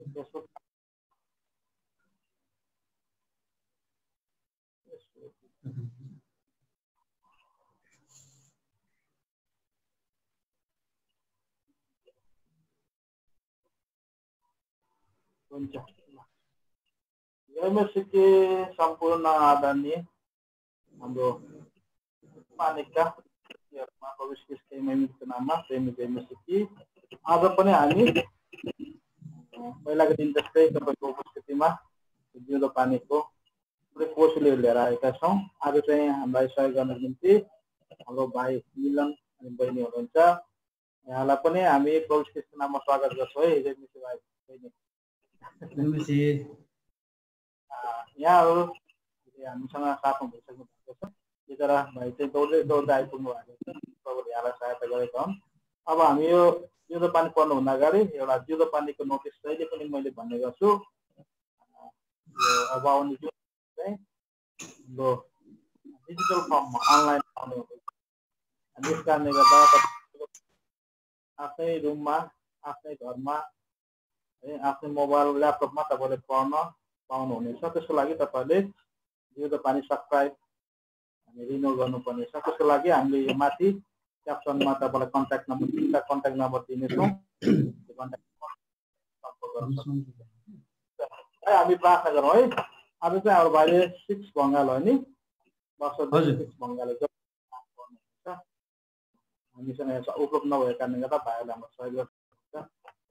हुन्छ एमएससीके सम्पूर्ण आदरणीय हाम्रो मानिकका प्रवेश केसको नाममा प्रेमी एमएससी आज पनि हामी पहिलाको दिन जस्तै तपाईँको उपस्थितिमा जिउँदो पानीको पुरै कोर्सले लिएर आएका छौँ। आज चाहिँ हामीलाई सहयोग गर्नको निम्ति हाम्रो भाइ मिलन अनि बहिनी हुनुहुन्छ। यहाँलाई पनि हामी प्रवेश केसको नाममा स्वागत गर्छौँ है एमएससी भाइ बहिनी। यहाँहरू हामीसँग साथमा भइसक्नु भएको छ। बिचरा भाइ चाहिँ दौड्दै दौड्दै आइपुग्नु भएको छ। तपाईँले यहाँलाई सहायता गरेका हुन्। अब हामी यो जिउँदो पानी पढ्नुभन्दा अगाडि एउटा जिउँदो पानीको नोटिस जहिले पनि मैले भन्ने गर्छु। अब आउने जुन चाहिँ हाम्रो डिजिटल फर्ममा अनलाइन आउने हुँदैछ। त्यस कारणले गर्दा आफ्नै रुममा आफ्नै घरमा आफ्नै मोबाइल ल्यापटपमा तपाईँले पढ्न पाउनुहुनेछ। त्यसको लागि तपाईँले जिउँदो पानी सब्सक्राइब रिन्यू गर्नुपर्ने छ। त्यसको लागि हामीले यो माथि क्याप्सनमा तपाईँलाई कन्ट्याक्ट नम्बर 3टा कन्ट्याक्ट नम्बर दिनेछौँ। त्यो कन्ट्याक्ट नम्बर सम्पर्क गर्न सक्नुहुन्छ। हामी प्रार्थना गरौँ है। आज चाहिँ हाम्रो भाइले 6 बङ्गाल हो नि वर्ष 6 बङ्गाल हामीसँग उपलब्ध नभएको कारणले गर्दा भाइहरूले हाम्रो सहयोग गर्नुहुन्छ।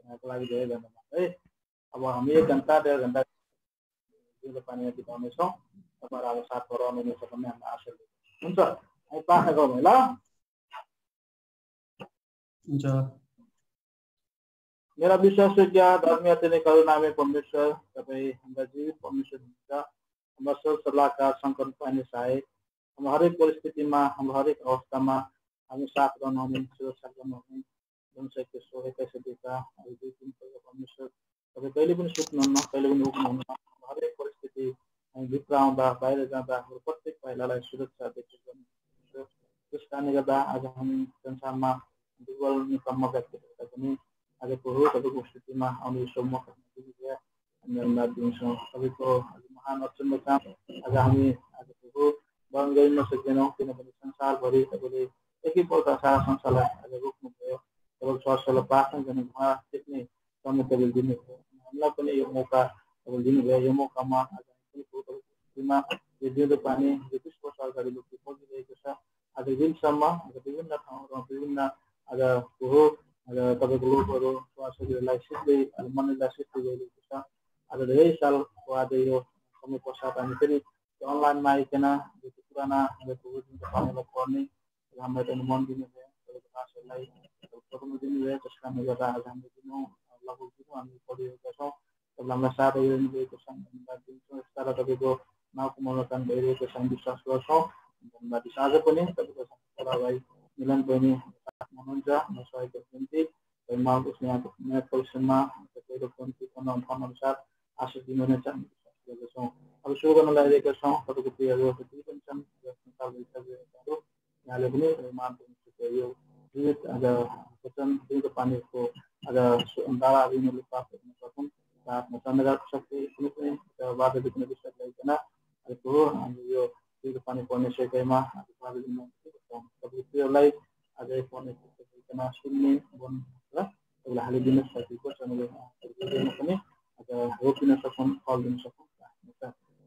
यहाँको लागि धेरै धन्यवाद है। अब हामी 1 घन्टा 1.5 घन्टा जिउँदो पानीमा बिताउनेछौँ। तपाईँहरू अब साथमा रहनुहुनेछ भन्ने हाम्रो आशा हुन्छ। हामी प्रार्थना गरौँ है ल। हुन्छ। मेरा विश्वासयोग्य धर्मीय अत्यन्तै करुणामय परमेश्वर तपाईँ हाम्रा जीवित परमेश्वर हुनुहुन्छ। हाम्रा स्वर सल्लाहकार सङ्कट पानी सहायक हाम्रो हरेक परिस्थितिमा हाम्रो हरेक अवस्थामा हामी साथ रहनुहुने सुरक्षा गर्नुहुने जुन चाहिँ त्यो सोहेका सदिका दुई दिन परमेश्वर तपाईँ कहिले पनि सुत्नुहुन्न कहिले पनि उठ्नुहुन्न। हरेक परिस्थिति हामी भित्र आउँदा बाहिर जाँदा हाम्रो प्रत्येक पाइलालाई सुरक्षा देखरेख गर्नुहुन्छ। त्यस कारणले गर्दा आज हामी संसारमा दुर्बल निकम्म व्यक्तिहरू पनि आज तपाईँको स्थितिमा आउने सम्मुख हामी धन्यवाद दिन्छौँ। तपाईँको महान अचम्म काम आज हामी आज वर्णन गर्न सक्दैनौँ किनभने संसारभरि तपाईँले एकैपल्ट सारा संसारलाई आज रोक्नुभयो। तपाईँको स्वास्थ्यलाई प्रार्थना गर्ने उहाँ देख्ने समय तपाईँले दिनुभयो। हामीलाई पनि यो मौका तपाईँले दिनुभयो। यो मौकामा आज स्थितिमा यो जिउँदो पानी यो 20 वर्ष अगाडि लोकले पढिरहेको छ। आज दिनसम्म आज विभिन्न ठाउँहरूमा विभिन्न आज आज तपाईँको लोकहरू स्वास्थ्यलाई सिक्दै मनलाई सिक्दै गइरहेको छ। आज धेरै सालको आज यो समय पश्चात हामी फेरि अनलाइनमा आइकन यो पुराना पानीलाई पढ्ने हामीलाई पनि मन दिनुभयो। तपाईँको भाषालाई पठाउनु दिनुभयो। त्यस कारणले गर्दा आज हामीले दिनौँ लगभग दिनौँ हामी पढिरहेका छौँ। तपाईँले हामीलाई साथ दिनुभएको छ धन्यवाद दिन्छौँ। यस्ता तपाईँको नाउँको मनोकाम भइरहेको छ हामी विश्वास गर्छौँ। धन्यवाद दिन्छौँ। आज पनि तपाईँको भाइ मिलन बहिनी साथमा हुनुहुन्छ म सहयोगको निम्ति यहाँको परिश्रममा तपाईँको अनुसार आशिष दिनुहुनेछ हामी विश्वास गर्दछौँ। अब सुरु गर्न लागिरहेका छौँ। तपाईँको प्रियहरू जति पनि छन् यहाँले पनि यो जीवित आज वचन जिउँदो पानीको आज दावा दिनुले प्राप्त गर्न सकौँ र आफ्नो चन्द्रको शक्ति कुनै पनि बाधादेखि विश्वास गरिकन हामी यो जिउँदो पानी पढ्ने सेकाइमा बाधा दिन तपाईँको प्रियलाई आज पढ्ने गरिकन सुन्ने भन्नु र तपाईँले हालिदिनु सकेको चन्द्रमा पनि आज रोकिन सकौँ फल दिन सकौँ।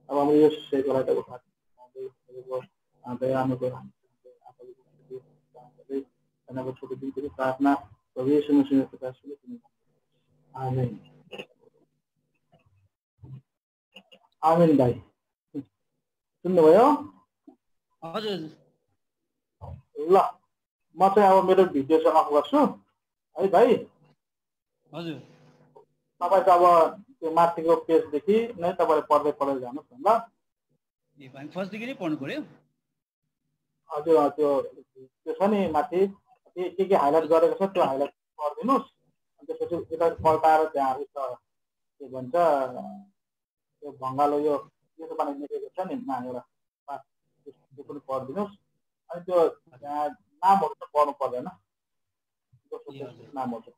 अब हाम्रो यो सेवालाई तपाईँको दयानुको छोटो दिन प्रार्थना आमेन आमेन। भाइ सुन्नुभयो? हजुर। ल म चाहिँ अब मेरो भिडियो चाहिँ अफ गर्छु है भाइ। हजुर। तपाईँको अब त्यो माथिको पेजदेखि नै तपाईँले पढ्दै पढ्दै जानुहोस् न ल। फर्स्टदेखि नै पढ्नु पर्यो? हजुर त्यो छ नि माथि के हाइलाइट गरेको छ त्यो हाइलाइट गरिदिनुहोस्। अनि त्यसपछि यता पल्टाएर त्यहाँ के भन्छ त्यो भङ्गालो यो जिउँदो पानी लेखेको छ नि एउटा त्यो पनि पढिदिनुहोस्। अनि त्यो नामहरू त पढ्नु पर्दैन नामहरू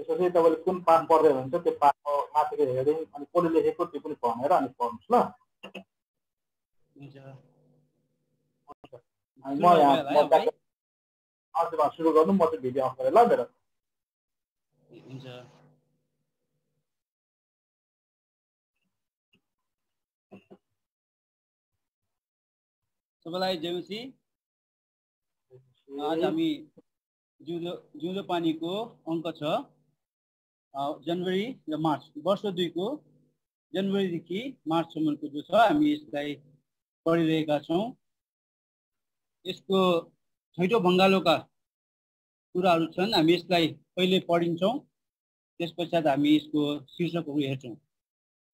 त्यसपछि तपाईँले कुन पाठ पढ्दै हुनुहुन्छ त्यो पाठको माथिको हेडिङ अनि कसले लेखेको त्यो पनि भनेर अनि पढ्नुहोस् ल। म यहाँ सुरु गर्नु, म चाहिँ भिडियो अफ गरेँ ल मेरो। हुन्छ। सबैलाई जय मसीह। आज हामी जिउँदो पानीको अङ्क छ जनवरी र मार्च, वर्ष 2 को जनवरीदेखि मार्चसम्मको जो छ हामी यसलाई पढिरहेका छौँ। यसको 6औं बङ्गालोका कुराहरू छन्, हामी यसलाई पहिले पढिन्छौँ, त्यस पश्चात हामी यसको शीर्षकहरू हेर्छौँ।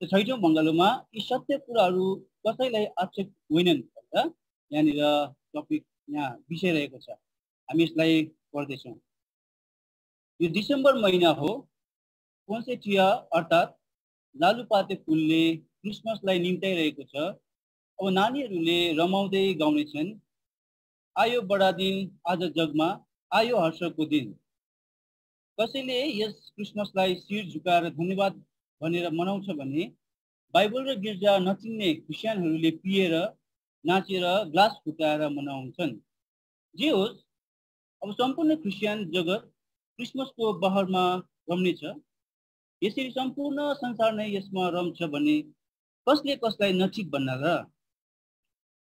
त्यो 6औं बङ्गालोमा यी सत्य कुराहरू कसैलाई आक्षेप होइनन् भनेर यहाँनिर टपिक यहाँ विषय रहेको छ। हामी यसलाई पढ्दैछौँ। यो डिसेम्बर महिना हो, पोन्सेटिया अर्थात् लालुपाते फुलले क्रिसमसलाई निम्ताइरहेको छ। अब नानीहरूले रमाउँदै गाउनेछन्, आयो बडा दिन आज जगमा, आयो हर्षको दिन। कसैले यस क्रिसमसलाई शिर झुकाएर धन्यवाद भनेर मनाउँछ भने बाइबल र गिर्जा नचिन्ने क्रिस्चियनहरूले पिएर नाचेर ग्लास फुटाएर मनाउँछन्। जे होस्, अब सम्पूर्ण क्रिस्चियन जगत क्रिसमसको बहरमा रम्नेछ। यसरी सम्पूर्ण संसार नै यसमा रम्छ भने कसले कसलाई नचित भन्ला र?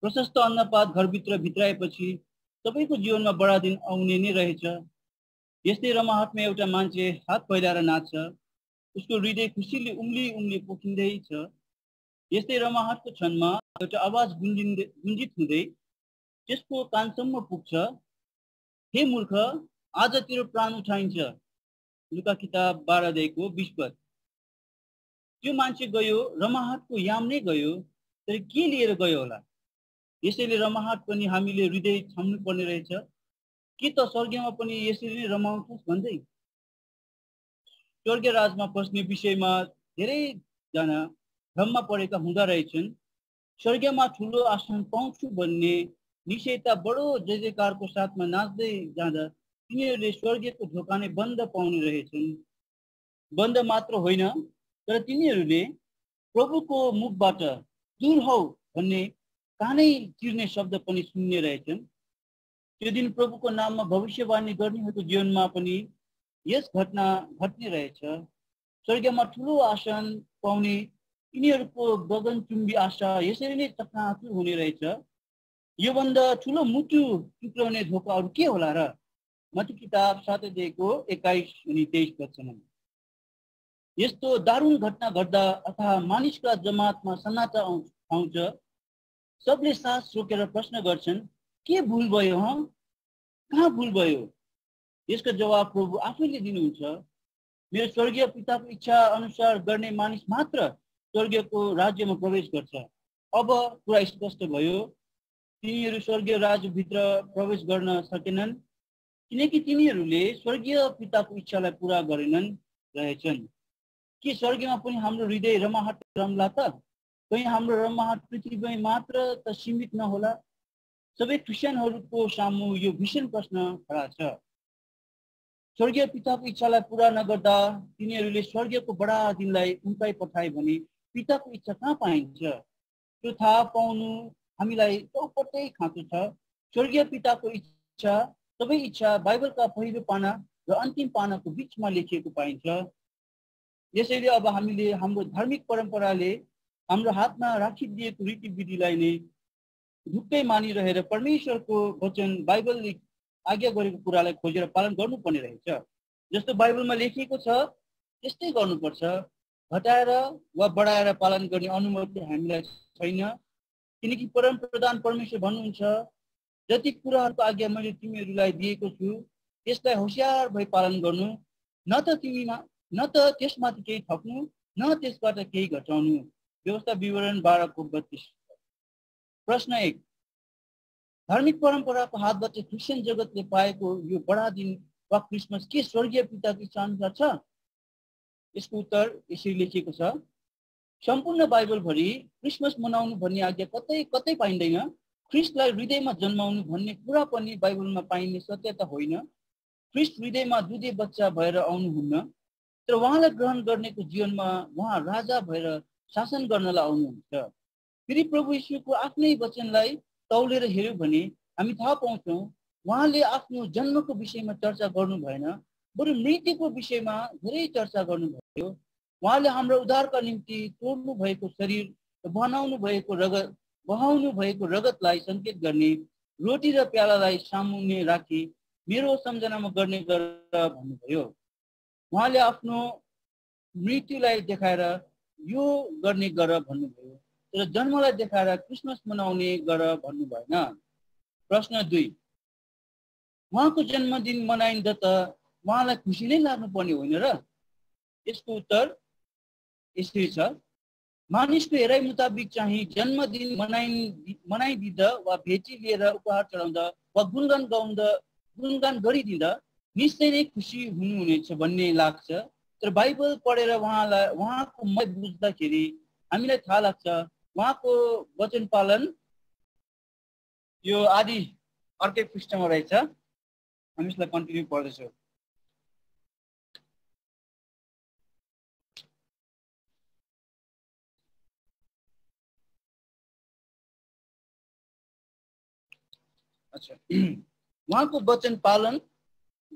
प्रशस्त अन्नपात घरभित्र भित्राएपछि सबैको जीवनमा बडा दिन आउने नै रहेछ। यस्तै रमाहटमा एउटा मान्छे हात फैलाएर नाच्छ, उसको हृदय खुसीले उम्ली पोखिँदैछ। यस्तै रमाहटको क्षणमा एउटा आवाज गुन्जित हुँदै त्यसको कानसम्म पुग्छ, हे मूर्ख, आज तेरो प्राण उठाइन्छ। लुका किताब 12:20। त्यो मान्छे गयो, रमाहटको याम नै गयो, तर के लिएर गयो होला? यसैले रमाहट पनि हामीले हृदय थाम्नु पर्ने रहेछ। के त स्वर्गमा पनि यसरी नै रमाउँछस् भन्दै? स्वर्गीय राजमा पस्ने विषयमा धेरैजना भ्रममा परेका हुँदा रहेछन्। स्वर्गमा ठुलो आसन पाउँछु भन्ने निश्चयता बडो जय जयकारको साथमा नाच्दै जाँदा तिनीहरूले स्वर्गीयको ढोका नै बन्द पाउने रहेछन्। बन्द मात्र होइन, तर तिनीहरूले प्रभुको मुखबाट दूर हौ भन्ने कानै चिर्ने शब्द पनि सुन्ने रहेछन्। त्यो दिन प्रभुको नाममा भविष्यवाणी गर्नेहरूको जीवनमा पनि यस घटना घट्ने रहेछ। स्वर्गमा ठुलो आसन पाउने यिनीहरूको गगनचुम्बी आशा यसरी नै चकनाचुर हुने रहेछ। योभन्दा ठुलो मुटु टुक्राउने धोका अरू के होला र? मत्ती किताब 7:21-23। यस्तो दारुण घटना घट्दा अथवा मानिसका जमातमा सन्नाटा आउँछ। सबले सास रोकेर प्रश्न गर्छन्, के भुल भयो? कहाँ भुल भयो? यसको जवाब प्रभु आफैले दिनुहुन्छ। मेरो स्वर्गीय पिताको इच्छा अनुसार गर्ने मानिस मात्र स्वर्गीयको राज्यमा प्रवेश गर्छ। अब कुरा स्पष्ट भयो, तिनीहरू स्वर्गीय राज्यभित्र प्रवेश गर्न सकेनन् किनकि तिनीहरूले स्वर्गीय पिताको इच्छालाई पुरा गरेनन् रहेछन्। के स्वर्गमा पनि हाम्रो हृदय रमाहट रम्ला त? कहीँ हाम्रो रमाहट पृथ्वीमै मात्र त सीमित नहोला? सबै क्रिस्चियनहरूको सामु यो भीषण प्रश्न खडा छ। स्वर्गीय पिताको इच्छालाई पुरा नगर्दा तिनीहरूले स्वर्गीयको बडा दिनलाई उम्काइ पठाए भने पिताको इच्छा कहाँ पाइन्छ? त्यो थाहा पाउनु हामीलाई चौपट्टै खाँचो छ। स्वर्गीय पिताको इच्छा, सबै इच्छा बाइबलका पहिलो पाना र अन्तिम पानाको बिचमा लेखिएको पाइन्छ। यसैले अब हामीले हाम्रो धार्मिक परम्पराले हाम्रो हातमा राखिदिएको रीतिविधिलाई नै ढुक्कै मानिरहेर परमेश्वरको वचन बाइबलले आज्ञा गरेको कुरालाई खोजेर पालन गर्नुपर्ने रहेछ। जस्तो बाइबलमा लेखिएको छ त्यस्तै गर्नुपर्छ। घटाएर वा बढाएर पालन गर्ने अनुमति हामीलाई छैन, किनकि परम प्रधान परमेश्वर भन्नुहुन्छ, जति कुराहरूको आज्ञा मैले तिमीहरूलाई दिएको छु त्यसलाई होसियार भई पालन गर्नु, न त त्यसमाथि केही थप्नु, न त्यसबाट केही घटाउनु। व्यवस्था विवरण 12:32। प्रश्न 1, धार्मिक परम्पराको हातबाट क्रिस्चियन जगतले पाएको यो बडा दिन वा क्रिसमस के स्वर्गीय पिताको इच्छा अनुसार छ? यसको उत्तर यसरी लेखिएको छ, सम्पूर्ण बाइबलभरि क्रिसमस मनाउनु भन्ने आज्ञा कतै पाइँदैन। ख्रिस्टलाई हृदयमा जन्माउनु भन्ने कुरा पनि बाइबलमा पाइने सत्यता होइन। ख्रिस्ट हृदयमा दुधे बच्चा भएर आउनुहुन्न। तर उहाँलाई ग्रहण गर्नेको जीवनमा उहाँ राजा भएर शासन गर्नलाई आउनुहुन्छ। फेरि प्रभु यीशुको आफ्नै वचनलाई तौलेर हेर्यो भने हामी थाहा पाउँछौँ उहाँले आफ्नो जन्मको विषयमा चर्चा गर्नु भएन, बरु मृत्युको विषयमा धेरै चर्चा गर्नुभयो। उहाँले हाम्रो उद्धारका निम्ति तोड्नु भएको शरीर र बहाउनु भएको रगतलाई सङ्केत गर्ने रोटी र प्यालालाई सामुन्ने राखी मेरो सम्झनामा गर्ने गर भन्नुभयो। उहाँले आफ्नो मृत्युलाई देखाएर यो गर्ने गर भन्नुभयो, तर जन्मलाई देखाएर क्रिसमस मनाउने गर भन्नु भएन। प्रश्न 2, उहाँको जन्मदिन मनाइन्दा त उहाँलाई खुसी नै लाग्नुपर्ने होइन र? यसको उत्तर यसरी छ, मानिसको हेराइ मुताबिक चाहिँ जन्मदिन मनाइदिँदा वा भेटी लिएर उपहार चढाउँदा वा गुणगान गरिदिँदा निश्चय नै खुसी हुनुहुनेछ भन्ने लाग्छ। तर बाइबल पढेर उहाँको मय बुझ्दाखेरि हामीलाई थाहा लाग्छ उहाँको वचन पालन यो आदि अर्कै पृष्ठमा रहेछ। हामी यसलाई कन्टिन्यू पढ्दैछौँ। अच्छा, उहाँको वचन पालन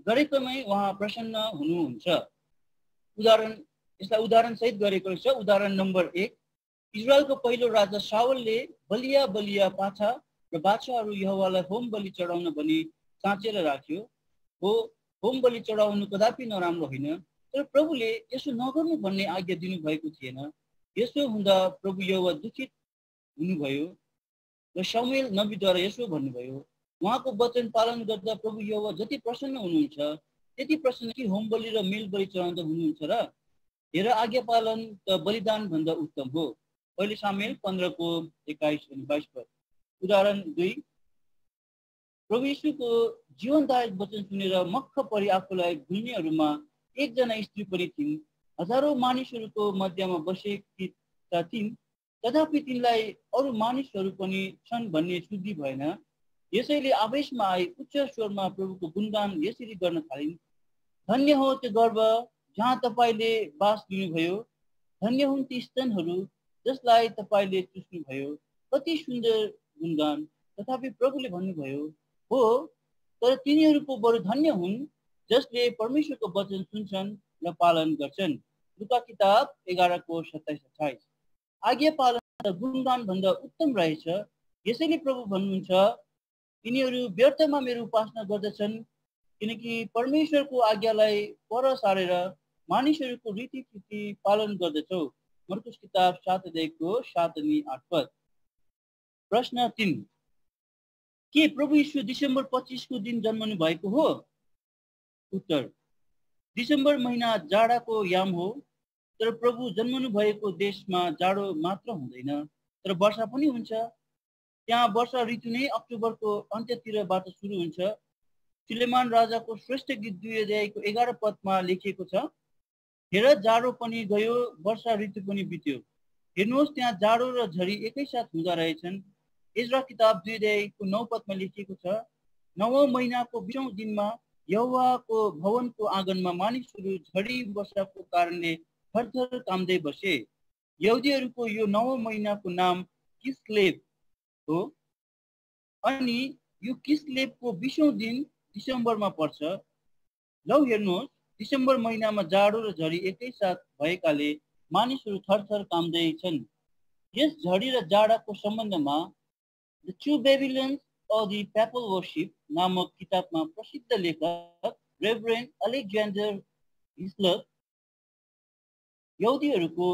गरेकोमै उहाँ प्रसन्न हुनुहुन्छ। यसलाई उदाहरण सहित गरेको छ। उदाहरण नम्बर 1, इजरायलको पहिलो राजा शाउलले बलिया पाछा र बाछाहरू यहोवालाई होम बलि चढाउन भनी साँचेर राख्यो। हो, होम बलि चढाउनु कदापि नराम्रो होइन, तर प्रभुले यसो नगर्नु भन्ने आज्ञा दिनुभएको थिएन। यसो हुँदा प्रभु यहोवा दुखित हुनुभयो र शमूएल नबीद्वारा यसो भन्नुभयो, उहाँको वचन पालन गर्दा प्रभु यहोवा जति प्रसन्न हुनुहुन्छ त्यति प्रसन्न कि होम बलि र मेल बलि चढाउँदा हुनुहुन्छ र? हेर, आज्ञा पालन त बलिदान भन्दा उत्तम हो। पहिले सामुएल 15:21 अनि 22 पद। उदाहरण 2, प्रभु यीशुको जीवनदायक वचन सुनेर मक्ख परि आफूलाई भुल्नेहरूमा एकजना स्त्री पनि थिइन्। हजारौँ मानिसहरूको मध्यमा बसेकी थिइन्, तथापि तिनलाई अरू मानिसहरू पनि छन् भन्ने शुद्धि भएन। यसैले आवेशमा आई उच्च स्वरमा प्रभुको गुणगान यसरी गर्न थालिन्, धन्य हो त्यो गर्भ जहाँ तपाईँले बास दिनुभयो, धन्य हुन् ती स्तनहरू जसलाई तपाईँले चुस्नुभयो। कति सुन्दर गुणगान। तथापि प्रभुले भन्नुभयो, हो, तर तिनीहरूको बरु धन्य हुन् जसले परमेश्वरको वचन सुन्छन् र पालन गर्छन्। लुका किताब 11:27-28। आज्ञा पालन गुणगान भन्दा उत्तम रहेछ। यसैले प्रभु भन्नुहुन्छ, तिनीहरू व्यर्थमा मेरो उपासना गर्दछन्, किनकि परमेश्वरको आज्ञालाई पर सारेर मानिसहरूको रीतिथिति पालन गर्दछौ। मर्कुस किताब 7:7 अनि 8 पद। प्रश्न 3, के प्रभु यीशु डिसेम्बर 25 को दिन जन्मनु भएको हो? उत्तर, डिसेम्बर महिना जाडाको याम हो, तर प्रभु जन्मनु भएको देशमा जाडो मात्र हुँदैन तर वर्षा पनि हुन्छ। त्यहाँ वर्षा ऋतु नै अक्टोबरको अन्त्यतिरबाट सुरु हुन्छ। सुलेमान राजाको श्रेष्ठ गीत 2:11 पदमा लेखिएको छ, हेर जाडो पनि गयो, वर्षा ऋतु पनि बित्यो। हेर्नुहोस्, त्यहाँ जाडो र झरी एकैसाथ हुँदा रहेछन्। इजरा किताब 2:9 पदमा लेखिएको छ, 9औं महिनाको 20औं दिनमा यहोवाको भवनको आँगनमा मानिसहरू झडी वर्षाको कारणले थरथर काम्दै बसे। यहुदीहरूको यो 9औं महिनाको नाम किस्लेव हो अनि यो किस्लेवको 20औं दिन डिसेम्बरमा पर्छ। लौ हेर्नुहोस्, डिसेम्बर महिनामा जाडो र झडी एकैसाथ भएकाले मानिसहरू थरथर काम्दै छन्। यस झडी र जाडाको सम्बन्धमा the two Babylons of the papal worship नामक किताबमा प्रसिद्ध लेखक रेभरेन्ड अलेक्जेन्डर हिस्लर, यहुदीहरूको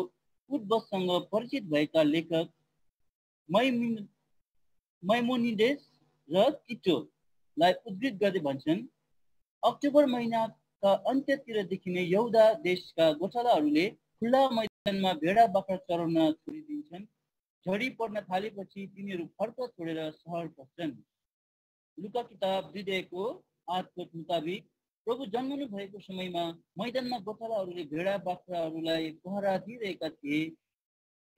उद्भवसँग परिचित भएका लेखक मैमोनिडेस र टिटोलाई उद्धृत गर्दै भन्छन्, अक्टोबर महिनाका अन्त्यतिरदेखि नै यहुदा देशका गोठालाहरूले खुल्ला मैदानमा भेडा बाख्रा चराउन छोडिदिन्छन्। झडी पर्न थालेपछि तिनीहरू फर्क छोडेर सहर पस्छन्। लुका किताब 2:8 पद मुताबिक प्रभु जन्मनु भएको समयमा मैदानमा गोठालाहरूले भेडा बाख्राहरूलाई पहरा दिइरहेका थिए।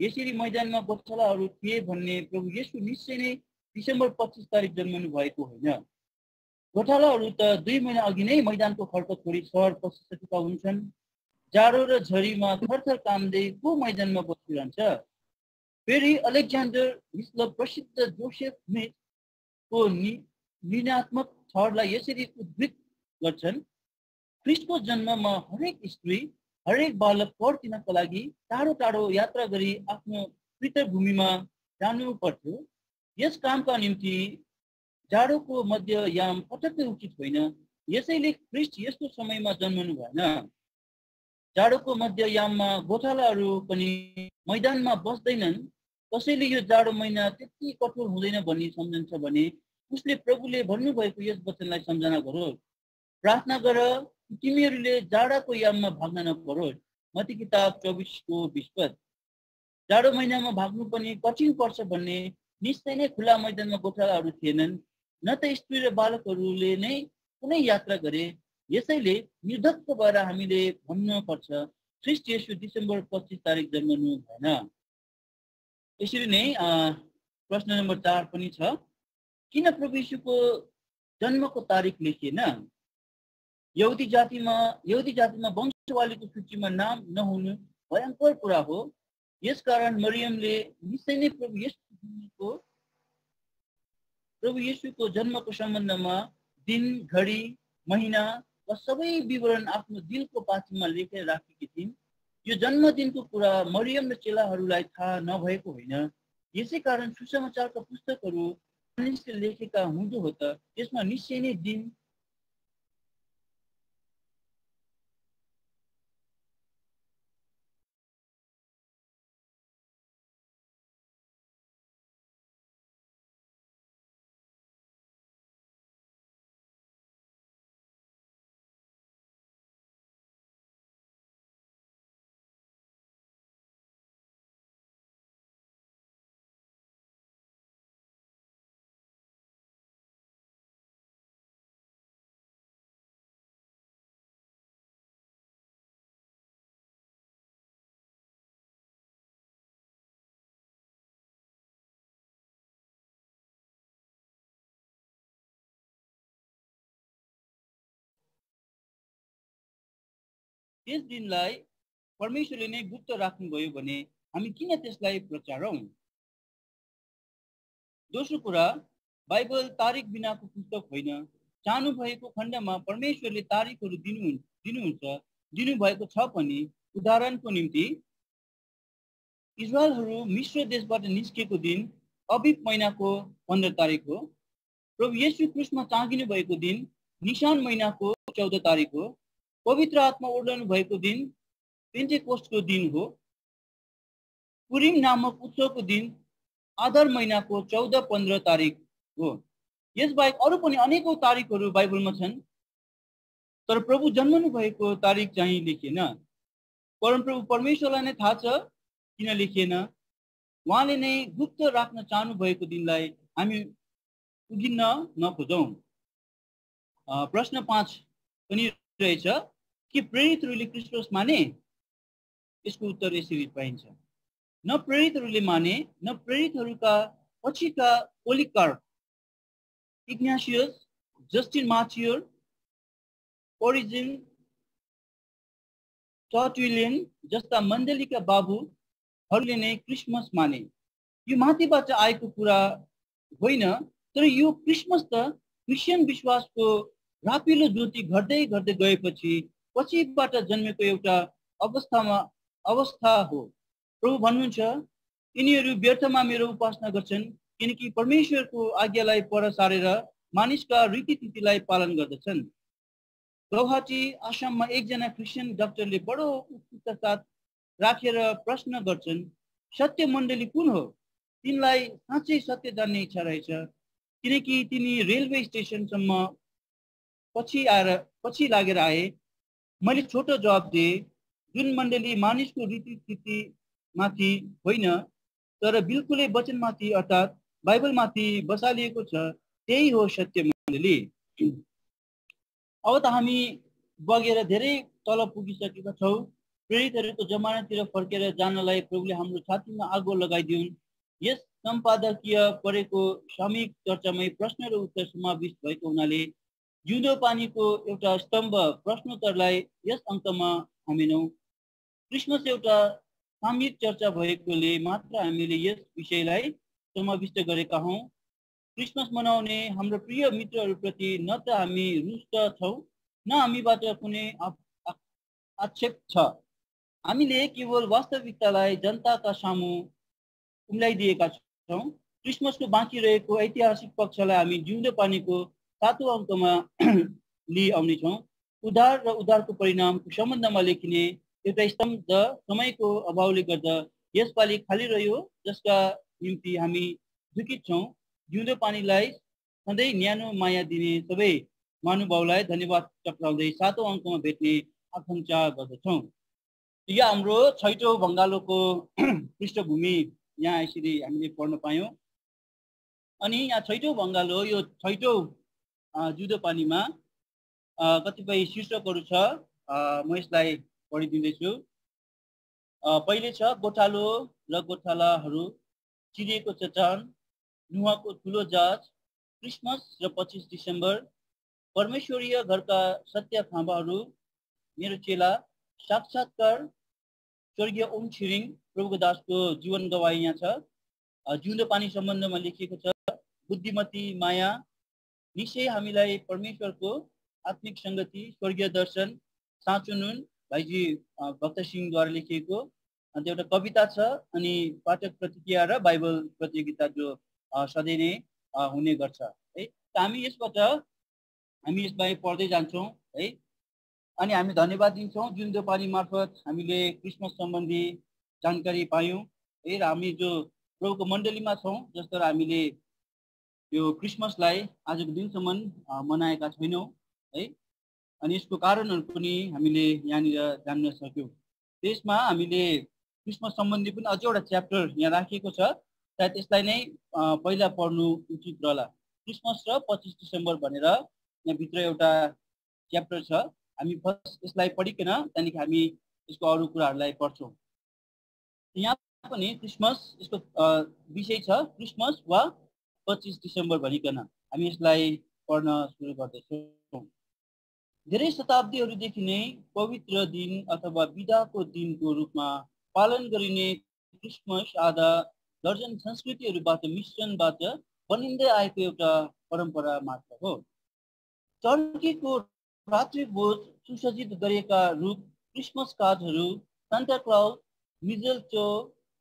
यसरी मैदानमा गोठालाहरू थिए भन्ने प्रभु येशू निश्चय नै डिसेम्बर 25 तारिक जन्मनु भएको होइन। गोठालाहरू त 2 महिना अघि नै मैदानको खड्क छोडी सहर पसिसकेका हुन्छन्। जाडो र झरीमा थरथर कामदै को मैदानमा बसिरहन्छ? फेरि अलेक्जेन्डर हिस्लप प्रसिद्ध जोसेफ स्मिथको निर्णयात्मक थरलाई यसरी उद्धृत गर्छन्, ख्रिस्टको जन्ममा हरेक स्त्री हरेक बालक कर तिर्नका लागि टाढो टाढो यात्रा गरी आफ्नो पितृभूमिमा जानु पर्थ्यो। यस कामका निम्ति जाडोको मध्ययाम पटक्कै उचित होइन, यसैले ख्रिस्ट यस्तो समयमा जन्मनु भएन। जाडोको मध्ययाममा गोठालाहरू पनि मैदानमा बस्दैनन्। कसैले यो जाडो महिना त्यति कठोर हुँदैन भन्ने सम्झन्छ भने उसले प्रभुले भन्नुभएको यस वचनलाई सम्झना गरोस्, प्रार्थना गर तिमीहरूले जाडाको याममा भाग्न नपरोस्। मत्ती किताब 24:20। जाडो महिनामा भाग्नु पनि कठिन पर्छ भन्ने निश्चय नै खुला मैदानमा गोठालाहरू थिएनन्, न त स्त्री र बालकहरूले नै कुनै यात्रा गरे। यसैले निर्धक्क भएर हामीले भन्न पर्छ, ख्रिस्ट येशू डिसेम्बर 25 तारिक जन्मनु भएन। यसरी नै प्रश्न नम्बर 4 पनि छ, किन प्रभु येशूको जन्मको तारिक लेखिएन? यहुदी जातिमा वंशवालीको सूचीमा नाम नहुनु भयङ्कर कुरा हो। यसकारण मरियमले निश्चय नै प्रभु येशूको जन्मको सम्बन्धमा दिन, घडी, महिना वा सबै विवरण आफ्नो दिलको पाथीमा लेखेर राखेकी थिइन्। यो जन्मदिनको कुरा मरियम र चेलाहरूलाई थाहा नभएको होइन। यसै कारण सुसमाचारका पुस्तकहरू मानिसले लेखेका हुँदो हो त त्यसमा निश्चय नै दिन, त्यस दिनलाई परमेश्वरले नै गुप्त राख्नुभयो भने हामी किन त्यसलाई प्रचारौं? दोस्रो कुरा, बाइबल तारिक बिनाको पुस्तक होइन। चाहनु भएको खण्डमा परमेश्वरले तारिकहरू दिनुभएको छ पनि। उदाहरणको निम्ति इजरायलहरू मिश्र देशबाट निस्केको दिन अबीब महिनाको 15 तारिक हो। प्रभु येशू क्रुसमा टाँगिनु भएको दिन निसान महिनाको 14 तारिक हो। पवित्र आत्मा ओर्लनु भएको दिन पेन्टेकोस्टको दिन हो। पुरिम नामक उत्सवको दिन आदर महिनाको 14-15 तारिक हो। यसबाहेक अरू पनि अनेकौं तारिकहरू बाइबलमा छन्, तर प्रभु जन्मनु भएको तारिक चाहिँ लेखिएन। परमप्रभु परमेश्वरलाई नै थाहा छ किन लेखिएन। उहाँले नै गुप्त राख्न चाहनु भएको दिनलाई हामी उगिन्न नखोजौं। प्रश्न 5 पनि रहेछ, के प्रेरितहरूले क्रिस्टोस माने? यसको उत्तर यसरी पाइन्छ, न प्रेरितहरूले माने, न प्रेरितहरूका पछिका पोलिकार्प, इग्नासियस, जस्टिन मार्टियर, ओरिजिन, टर्टुलियन जस्ता मण्डलीका बाबुहरूले नै क्रिसमस माने। यो माथिबाट आएको कुरा होइन, तर यो क्रिसमस त क्रिस्चियन विश्वासको रापिलो ज्योति घट्दै घट्दै गएपछि पछिबाट जन्मेको एउटा अवस्था हो। प्रभु भन्नुहुन्छ, यिनीहरू व्यर्थमा मेरो उपासना गर्छन्, किनकि परमेश्वरको आज्ञालाई पर सारेर मानिसका रीतिथितिलाई पालन गर्दछन्। गौहाटी आसाममा एकजना क्रिस्चियन डाक्टरले बडो उत्सुकता साथ राखेर प्रश्न गर्छन्, सत्य मण्डली कुन हो? तिनलाई साँच्चै सत्य जान्ने इच्छा रहेछ, किनकि तिनी रेलवे स्टेसनसम्म पछि लागेर आए। मैले छोटो जवाब दिए, जुन मण्डली मानिसको रीतिथिति माथि होइन तर बिल्कुलै वचनमाथि अर्थात् बाइबलमाथि बसालिएको छ, त्यही हो सत्य मण्डली। अब त हामी बगेर धेरै तल पुगिसकेका छौँ। प्रेरितहरूको जमानातिर फर्केर जानलाई प्रभुले हाम्रो छातीमा आगो लगाइदिउन्। यस सम्पादकीय परेको सामूहिक चर्चामै प्रश्न र उत्तर समाविष्ट भएको हुनाले जिउँदो पानीको एउटा स्तम्भ प्रश्नोत्तरलाई यस अङ्कमा हामीनौँ। क्रिसमस एउटा सामूहिक चर्चा भएकोले मात्र हामीले यस विषयलाई समाविष्ट गरेका हौँ। क्रिसमस मनाउने हाम्रो प्रिय मित्रहरूप्रति न त हामी रुष्ट छौँ न हामीबाट कुनै आक्षेप छ। हामीले केवल वास्तविकतालाई जनताका सामु उम्ल्याइदिएका छौँ। क्रिसमसको बाँकी रहेको ऐतिहासिक पक्षलाई हामी जिउँदो पानीको 7औं अङ्कमा लिआउनेछौँ। उद्धार र उद्धारको परिणामको सम्बन्धमा लेखिने एउटा स्तम्भ समयको अभावले गर्दा यसपालि खाली रह्यो, जसका निम्ति हामी दुखित छौँ। जिउँदो पानीलाई सधैँ न्यानो माया दिने सबै महानुभावलाई धन्यवाद टक्राउँदै 7औं अङ्कमा भेट्ने आकाङ्क्षा गर्दछौँ। यो हाम्रो 6औं बङ्गालोको पृष्ठभूमि यहाँ यसरी हामीले पढ्न पायौँ। अनि यहाँ 6औं बङ्गालो, यो 6औं जिउँदो पानीमा कतिपय शीर्षकहरू छ। म यसलाई पढिदिँदैछु। पहिले छ गोठालो र गोठालाहरू, चिरिएको चट्टान, नुहाको ठुलो जहाज, क्रिसमस र 25 डिसेम्बर, परमेश्वरीय घरका सत्य खाँबाहरू, मेरो चेला, साक्षात्कार, स्वर्गीय ओम छिरिङ, प्रभुको दासको जीवन गवाई यहाँ छ। जिउँदो पानी सम्बन्धमा लेखिएको छ। बुद्धिमती माया, निश्चय हामीलाई परमेश्वरको आत्मिक सङ्गति, स्वर्गीय दर्शन, साँचो नुन, भाइजी भक्त सिंहद्वारा लेखिएको। अन्त एउटा कविता छ, अनि पाठक प्रतिक्रिया र बाइबल प्रतियोगिता जो सधैँ नै हुने गर्छ है। हामी यसबारे पढ्दै जान्छौँ है। अनि हामी धन्यवाद दिन्छौँ जिउँदो पानी मार्फत हामीले क्रिसमस सम्बन्धी जानकारी पायौँ है। र हामी जो प्रभुको मण्डलीमा छौँ, जसद्वारा हामीले यो क्रिसमसलाई आजको दिनसम्म मनाएका छैनौँ है। अनि यसको कारणहरू पनि हामीले यहाँनिर जान्न सक्यौँ। त्यसमा हामीले क्रिसमस सम्बन्धी पनि अझै एउटा च्याप्टर यहाँ राखिएको छ, सायद त्यसलाई नै पहिला पढ्नु उचित रहला। क्रिसमस र 25 डिसेम्बर भनेर यहाँभित्र एउटा च्याप्टर छ। हामी फर्स्ट यसलाई पढिकन त्यहाँदेखि हामी यसको अरू कुराहरूलाई पढ्छौँ। यहाँ पनि क्रिसमस, यसको विषय छ क्रिसमस वा 25 डिसेम्बर भनिकन हामी यसलाई पढ्न सुरु गर्दैछौँ। धेरै शताब्दीहरूदेखि नै पवित्र दिन अथवा बिदाको दिनको रूपमा पालन गरिने क्रिसमस आधा दर्जन संस्कृतिहरूबाट मिश्रणबाट बनिँदै आएको एउटा परम्परा मात्र हो। टर्कीको रात्रिभोज सुसज्जित गरिएका रूप, क्रिसमस कार्डहरू, सान्ता क्लाउज, मिजलचो,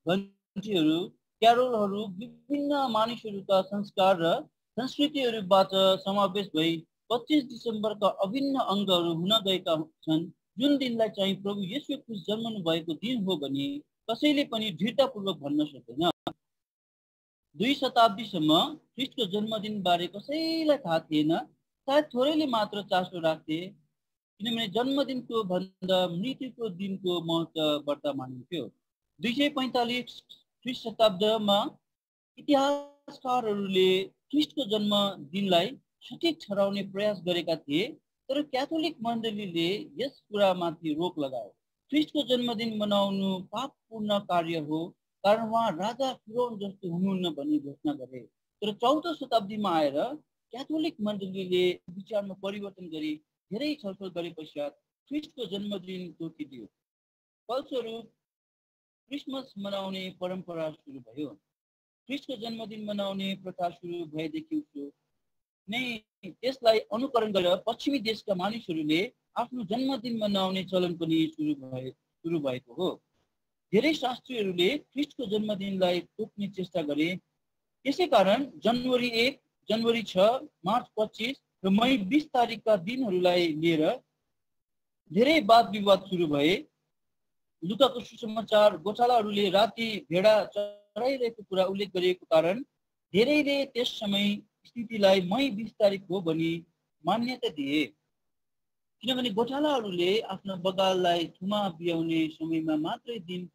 घन्टीहरू, क्यारोलहरू विभिन्न मानिसहरूका संस्कार र संस्कृतिहरूबाट समावेश भई 25 डिसेम्बरका अभिन्न अङ्गहरू हुन गएका छन्, जुन दिनलाई चाहिँ प्रभु येशू ख्रीष्ट जन्मनु भएको दिन हो भने कसैले पनि दृढतापूर्वक भन्न सक्दैन। 2 शताब्दीसम्म ख्रीष्टको जन्मदिन बारे कसैलाई थाहा थिएन। सायद थोरैले मात्र चासो राख्थे, किनभने जन्मदिनको भन्दा मृत्युको दिनको महत्त्व बढ्ता मानिन्थ्यो। 245 ख्रीष्टशताब्दीमा इतिहासकारहरूले ख्रीष्टको जन्मदिनलाई सठिक ठहराउने प्रयास गरेका थिए, तर क्याथोलिक मण्डलीले यस कुरामाथि रोक लगायो। ख्रीष्टको जन्मदिन मनाउनु पापपूर्ण कार्य हो, कारण उहाँ राजा फिरौन जस्तो हुनुहुन्न भनी घोषणा गरे। तर 14औं शताब्दीमा आएर क्याथोलिक मण्डलीले विचारमा परिवर्तन गरी धेरै छलफल गरे पश्चात ख्रीष्टको जन्मदिन तोकिदियो। फलस्वरूप क्रिसमस मनाउने परम्परा सुरु भयो। ख्रीष्टको जन्मदिन मनाउने प्रथा सुरु भएदेखि नै त्यसलाई अनुकरण गरेर पश्चिमी देशका मानिसहरूले आफ्नो जन्मदिन मनाउने चलन पनि सुरु भएको हो। धेरै शास्त्रीहरूले ख्रीष्टको जन्मदिनलाई तोक्ने चेष्टा गरे। त्यसै कारण जनवरी 1, जनवरी 6, मार्च 25 र मई 20 तारिकका दिनहरूलाई लिएर धेरै वाद विवाद सुरु भए। लुकाको सुसमाचार गोठालाहरूले राति भेडा चराइरहेको कुरा उल्लेख गरिएको कारण धेरैले त्यस समय स्थितिलाई मई 20 तारिक हो भनी मान्यता दिए, किनभने गोठालाहरूले आफ्नो बगाललाई थुमा बियाउने समयमा मात्रै दिन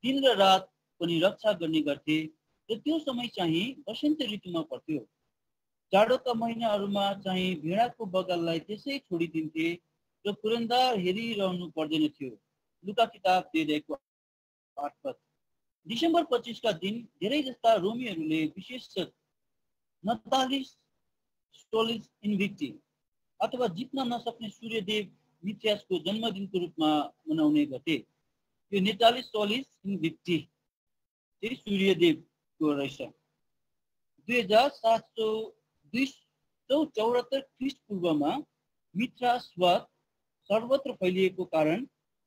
र रात पनि रक्षा गर्ने गर्थे र त्यो समय चाहिँ वसन्त ऋतुमा पर्थ्यो। जाडोका महिनाहरूमा चाहिँ भेडाको बगाललाई त्यसै छोडिदिन्थे र कुरन्दार हेरिरहनु पर्दैन थियो। लुका किताब 2:8। डिसेम्बर 25 का दिन धेरै जस्ता रोमीहरूले विशेष नतालिस सोलिस इन्भिक्टी अथवा जित्न नसक्ने सूर्यदेव मिथियासको जन्मदिनको रूपमा मनाउने गर्थे। यो 49 इन्भिक्टी चाहिँ सूर्यदेवको रहेछ। 2774 ख्रिस्टपूर्वमा मिथ्रासवाद सर्वत्र फैलिएको कारण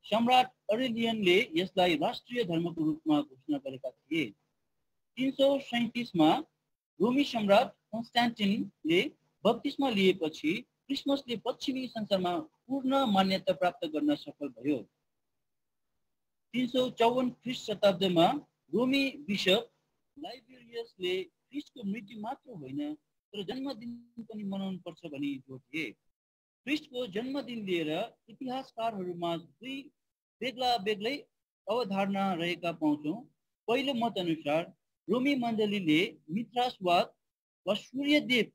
सम्राट अरेलियनले यसलाई राष्ट्रिय धर्मको रूपमा घोषणा गरेका थिए। 337 मा रोमी सम्राट कन्स्टान्टिनले बत्तिस्मा लिएपछि क्रिसमसले पश्चिमी संसारमा पूर्ण मान्यता प्राप्त गर्न सफल भयो। 354 ख्रिस्ट शताब्दीमा रोमी बिशप लाइबेरियसले क्रिस्टको मृत्यु मात्र होइन तर जन्मदिन पनि मनाउनु पर्छ भनी जोड दिए। क्रिस्टको जन्मदिन लिएर इतिहासकारहरूमा दुई बेग्ला बेग्लै अवधारणा रहेका पाउँछौँ। पहिलो मत अनुसार रोमी मण्डलीले मिथ्रासवाद वा सूर्यदेव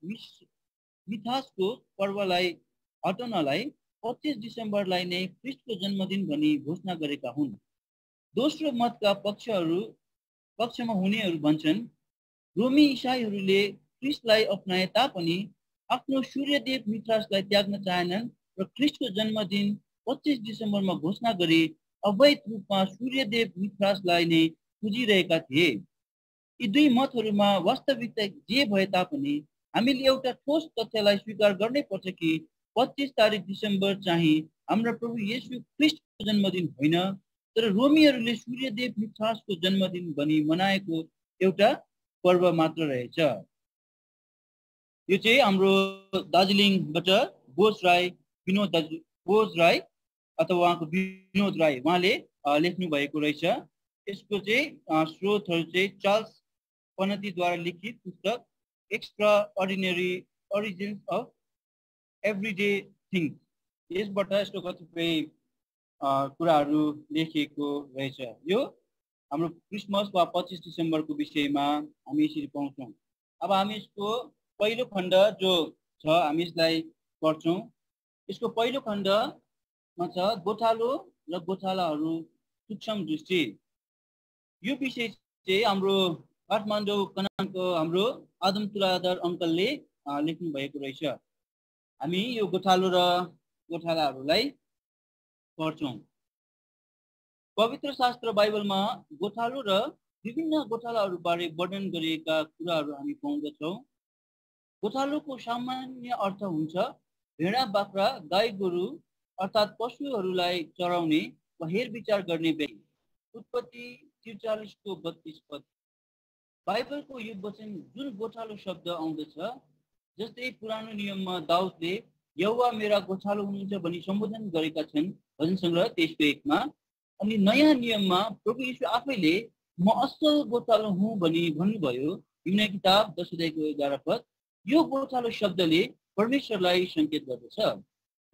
मिथासको पर्वलाई हटाउनलाई 25 डिसेम्बरलाई नै क्रिस्टको जन्मदिन भनी घोषणा गरेका हुन्। दोस्रो मतका पक्षमा हुनेहरू भन्छन् रोमी इसाईहरूले क्रिस्टलाई अपनाए तापनि आफ्नो सूर्यदेव मिथ्रासलाई त्याग्न चाहेनन् र क्रिस्टको जन्मदिन 25 डिसेम्बरमा घोषणा गरी अवैध रूपमा सूर्यदेव मिथ्रासलाई नै पुजिरहेका थिए। यी दुई मतहरूमा वास्तविकता जे भए तापनि हामीले एउटा ठोस तथ्यलाई स्वीकार गर्नै पर्छ कि 25 तारिक डिसेम्बर चाहिँ हाम्रा प्रभु येशू क्रिस्टको जन्मदिन होइन तर रोमीहरूले सूर्यदेव मिथ्रासको जन्मदिन भनी मनाएको एउटा पर्व मात्र रहेछ। यो चाहिँ हाम्रो दार्जिलिङबाट बोज राई अथवा उहाँको विनोद राई उहाँले लेख्नु भएको रहेछ। यसको चाहिँ स्रोतहरू चाहिँ चार्ल्स पनतीद्वारा लिखित पुस्तक extra ordinary origins of every day things, यसबाट यस्तो कतिपय कुराहरू लेखिएको रहेछ। यो हाम्रो क्रिसमस वा 25 डिसेम्बरको विषयमा हामी यसरी पाउँछौँ। अब हामी यसको पहिलो खण्ड जो छ हामी यसलाई पढ्छौँ। यसको पहिलो खण्डमा छ गोठालो र गोठालाहरू सूक्ष्म दृष्टि। यो विषय चाहिँ हाम्रो काठमाडौँ कनानको हाम्रो आदम तुलाधर अङ्कलले लेख्नु भएको रहेछ। हामी यो गोठालो र गोठालाहरूलाई पढ्छौँ। पवित्र शास्त्र बाइबलमा गोठालो र विभिन्न गोठालाहरूबारे वर्णन गरिएका कुराहरू हामी पाउँदछौँ। गोठालोको सामान्य अर्थ हुन्छ भेडा बाख्रा गाई गोरु अर्थात् पशुहरूलाई चराउने वा हेरविचार गर्ने व्यक्ति। उत्पत्ति 43 को 32 पद। बाइबलको यो वचन जुन गोठालो शब्द आउँदछ, जस्तै पुरानो नियममा दाउदले यहोवा मेरा गोठालो हुनुहुन्छ भनी सम्बोधन गरेका छन् भजन सङ्ग्रह 23:1 मा, अनि नयाँ नियममा प्रभु यीशु आफैले म असल गोठालो हुँ भनी भन्नुभयो युना किताब 10:11 पद। यो गोठालो शब्दले परमेश्वरलाई सङ्केत गर्दछ।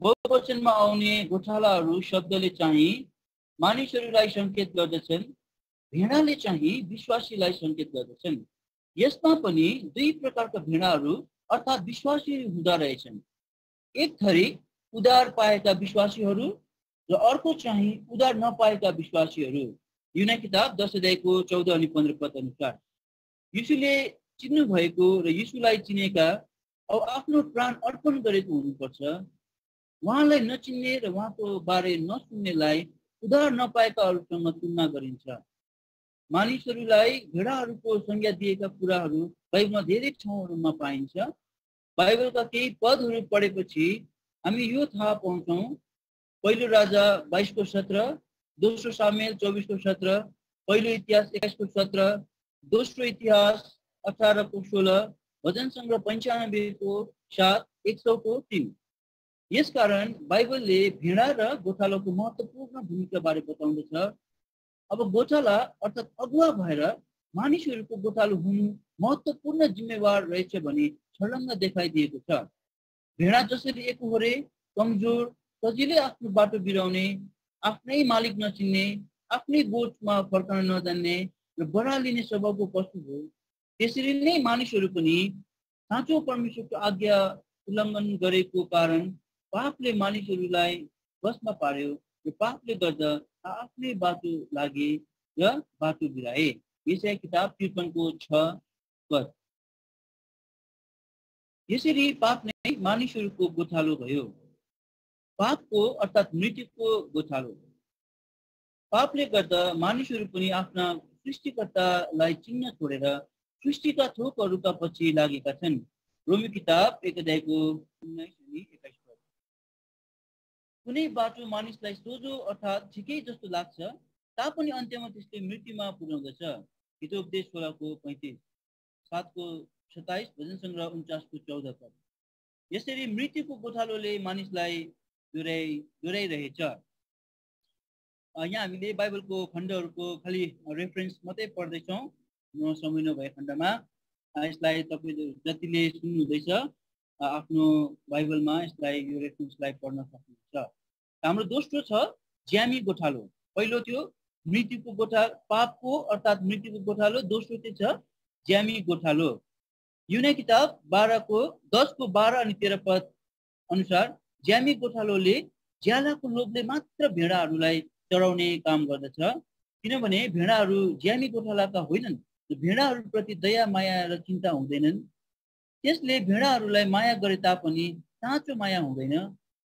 बहुवचनमा आउने गोठालाहरू शब्दले चाहिँ मानिसहरूलाई सङ्केत गर्दछन्, भेडाले चाहिँ विश्वासीलाई सङ्केत गर्दछन्। यसमा पनि दुई प्रकारका भेडाहरू अर्थात् विश्वासी हुँदा रहेछन्। एक थरी उद्धार पाएका विश्वासीहरू र अर्को चाहिँ उद्धार नपाएका विश्वासीहरू। युना किताब 10:14 अनि 15 पद अनुसार यीशुले चिन्नु भएको र यीशुलाई चिनेका अब आफ्नो प्राण अर्पण गरेको हुनुपर्छ। उहाँलाई नचिन्ने र उहाँको बारे नसुन्नेलाई उद्धार नपाएकाहरूसँग तुलना गरिन्छ। मानिसहरूलाई भेडाहरूको संज्ञा दिएका कुराहरू बाइबलमा धेरै ठाउँहरूमा पाइन्छ। बाइबलका केही पदहरू पढेपछि हामी यो थाहा पाउँछौँ। पहिलो राजा 22 को 17, दोस्रो सामुएल 24 को 17, पहिलो इतिहास 21 को 17, दोस्रो इतिहास 18 को 16, भजन सङ्ग्रह 95 को 7, 100 को 3। यसकारण बाइबलले भेडा र गोठालोको महत्त्वपूर्ण भूमिका बारे बताउँदछ। अब गोठाला अर्थात् अगुवा भएर मानिसहरूको गोठालो हुनु महत्त्वपूर्ण जिम्मेवार रहेछ भनी छर्लङ्ग देखाइदिएको छ। भेडा जसरी एकहोरे, कमजोर, सजिलै आफ्नो बाटो बिराउने, आफ्नै मालिक नचिन्ने, आफ्नै गोठमा फर्कन नजान्ने र बढालिने स्वभावको पशु हो, त्यसरी नै मानिसहरू पनि साँचो परमेश्वरको आज्ञा उल्लङ्घन गरेको कारण पापले मानिसहरूलाई बसमा पार्यो र पापले गर्दा आफ्नै बाटो लागे र बाटो बिराए। यशाया किताब 53 को 6 पद। यसरी पाप नै मानिसहरूको गोठालो भयो। पापको अर्थात् मृत्युको गोठालो। पापले गर्दा मानिसहरू पनि आफ्ना सृष्टिकर्तालाई चिन्न छोडेर सृष्टिका थोकहरूका पछि लागेका छन्। रोमी किताब 1 अध्यायको 19 अनि 21 पद। कुनै बाटो मानिसलाई सोझो अर्थात् ठिकै जस्तो लाग्छ तापनि अन्त्यमा त्यसले मृत्युमा पुर्याउँदछ। हितोपदेश 16 को 35, 7 को 27, भजन सङ्ग्रह 49 को 14 पद। यसरी मृत्युको गोठालोले मानिसलाई डोर्याइरहेछ। यहाँ हामीले बाइबलको खण्डहरूको खालि रेफरेन्स मात्रै पढ्दैछौँ समय नभए खण्डमा। यसलाई तपाईँले जतिले सुन्नुहुँदैछ आफ्नो बाइबलमा यसलाई यो रेफरेन्सलाई पढ्न सक्नुहुन्छ। हाम्रो दोस्रो छ ज्यामी गोठालो। पहिलो थियो मृत्युको गोठा, पापको अर्थात् मृत्युको गोठालो। दोस्रो चाहिँ छ ज्यामी गोठालो। युना किताब 12 को 10 को 12 अनि 13 पद अनुसार ज्यामी गोठालोले ज्यालाको लोभले मात्र भेडाहरूलाई चराउने काम गर्दछ, किनभने भेडाहरू ज्यामी गोठालाका होइनन्। भेडाहरूप्रति दया माया र चिन्ता हुँदैनन्। त्यसले भेडाहरूलाई माया गरे तापनि साँचो माया हुँदैन।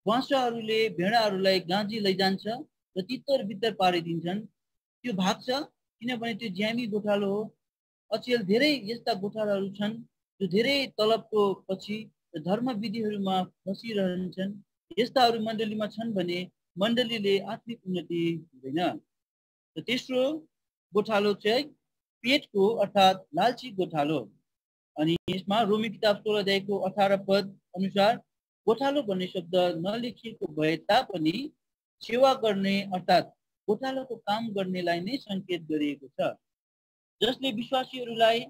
बाँसहरूले भेडाहरूलाई गाँजी लैजान्छ र तितर बितर पारिदिन्छन्। त्यो भाग्छ किनभने त्यो ज्यामी गोठालो हो। अचेल धेरै यस्ता गोठालाहरू छन् जो धेरै तलबको पछि धर्म विधिहरूमा फसिरहन्छन्। यस्ताहरू मण्डलीमा छन् भने मण्डलीले आत्मिक उन्नति हुँदैन। र तेस्रो गोठालो चाहिँ पेटको अर्थात् लालची गोठालो। अनि यसमा रोमी किताब 16 अध्यायको 18 पद अनुसार गोठालो भन्ने शब्द नलेखिएको भए तापनि सेवा गर्ने अर्थात् गोठालोको काम गर्नेलाई नै सङ्केत गरिएको छ, जसले विश्वासीहरूलाई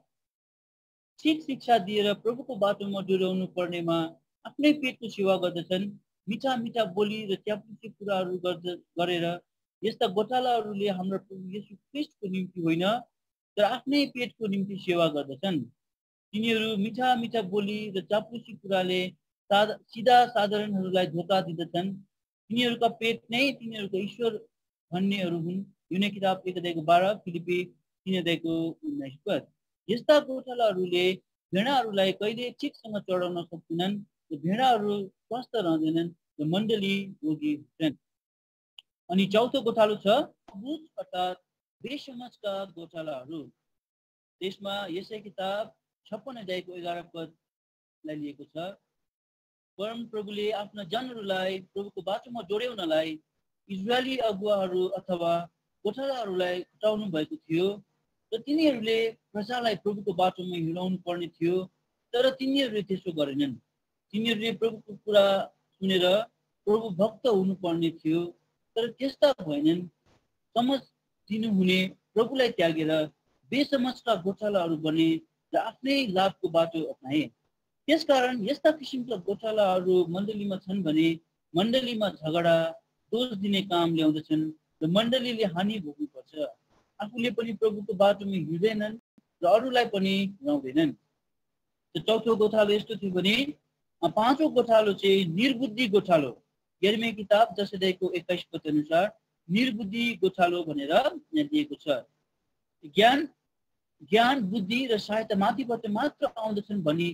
ठिक शिक्षा दिएर प्रभुको बाटोमा डोर्याउनु पर्नेमा आफ्नै पेटको सेवा गर्दछन्। मिठा मिठा बोली र च्यापुसी कुराहरू गरेर यस्ता गोठालाहरूले हाम्रो प्रभु येशू ख्रीष्टको निम्ति होइन तर आफ्नै पेटको निम्ति सेवा गर्दछन्। तिनीहरू मिठा मिठा बोली र चापुसी कुराले सिधा साधारणहरूलाई धोका दिँदछन्। तिनीहरूका पेट नै तिनीहरूको ईश्वर भन्नेहरू हुन्। युना किताब 1 अध्यायको 12, फिलिपी 3 अध्यायको 19 पद। यस्ता गोठालाहरूले भेडाहरूलाई कहिले ठिकसँग चढाउन सक्दैनन् र भेडाहरू स्वस्थ रहँदैनन् र मण्डली रोगी हुन्छन्। अनि चौथो गोठालो छ बुझ अर्थात् बेसमझका गोठालाहरू। त्यसमा यसै किताब 56 अध्यायको 11 पदलाई लिएको छ। परम प्रभुले आफ्ना जनहरूलाई प्रभुको बाटोमा जोड्याउनलाई इजरायली अगुवाहरू अथवा गोठालाहरूलाई खटाउनु भएको थियो र तिनीहरूले प्रजालाई प्रभुको बाटोमा हिँडाउनु पर्ने थियो, तर तिनीहरूले त्यसो गरेनन्। तिनीहरूले प्रभुको कुरा सुनेर प्रभु भक्त हुनुपर्ने थियो, तर त्यस्ता भएनन्। समझ दिनुहुने प्रभुलाई त्यागेर बेसमझका गोठालाहरू बने र आफ्नै लाभको बाटो अपनाए। त्यसकारण यस्ता किसिमका गोठालाहरू मण्डलीमा छन् भने मण्डलीमा झगडा दोष दिने काम ल्याउँदछन् र मण्डलीले हानि भोग्नुपर्छ। आफूले पनि प्रभुको बाटोमा हिँड्दैनन् र अरूलाई पनि हिँडाउँदैनन्। चौथो गोठालो यस्तो थियो भने पाँचौं गोठालो चाहिँ निर्बुद्धि गोठालो। यिर्मया किताब 10 अध्यायको 21 पद अनुसार निर्बुद्धि गोठालो भनेर यहाँ दिएको छ। ज्ञान बुद्धि र सहायता माथिबाट मात्र आउँदछन् भनी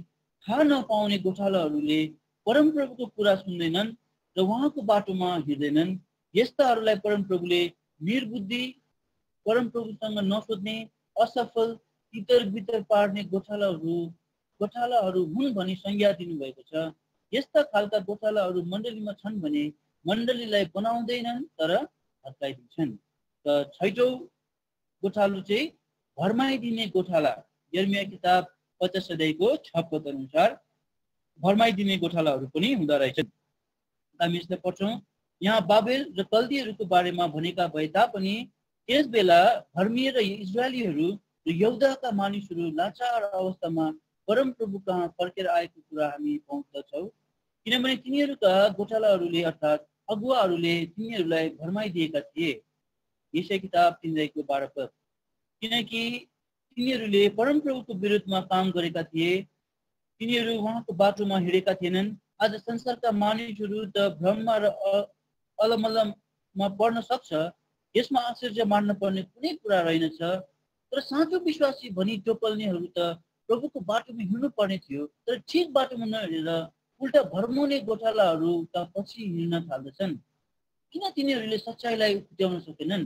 थाहा नपाउने गोठालाहरूले परमप्रभुको कुरा सुन्दैनन् र उहाँको बाटोमा हिँड्दैनन्। यस्ताहरूलाई परमप्रभुले निर्बुद्धि, परमप्रभुसँग नसोध्ने, असफल, तितर बितर पार्ने गोठालाहरू हुन् भनी संज्ञा दिनुभएको छ। यस्ता खालका गोठालाहरू मण्डलीमा छन् भने मण्डलीलाई बनाउँदैनन् तर भत्काइदिन्छन्। र छैटौं गोठालो चाहिँ भरमाइदिने गोठाला। यिर्मया किताब 50 अध्यायको 6 पद अनुसार भरमाइदिने गोठालाहरू पनि हुँदो रहेछन्। हामी यसलाई पढ्छौँ। यहाँ बाबेल र कल्दीहरूको बारेमा भनेका भए तापनि त्यस बेला धर्मीय र इजरायलीहरू र यहुदाका मानिसहरू लाचार अवस्थामा परमप्रभु कहाँ फर्केर आएको कुरा हामी पाउँदछौँ, किनभने तिनीहरूका गोठालाहरूले अर्थात् अगुवाहरूले तिनीहरूलाई भरमाइदिएका थिए। यसै किताब 3 अध्यायको 12 पद। किनकि तिनीहरूले परमप्रभुको विरुद्धमा काम गरेका थिए, तिनीहरू उहाँको बाटोमा हिँडेका थिएनन्। आज संसारका मानिसहरू त भ्रममा र अलमल्लमा पर्न सक्छ, यसमा आश्चर्य मान्न पर्ने कुनै कुरा रहेनछ। तर साँचो विश्वासी भनी टोपल्नेहरू त प्रभुको बाटोमा हिँड्नु पर्ने थियो, तर ठिक बाटोमा नहिँडेर उल्टा भरमाउने गोठालाहरूका पछि हिँड्न थाल्दछन्। किन तिनीहरूले सच्चाइलाई उक्त्याउन सकेनन्?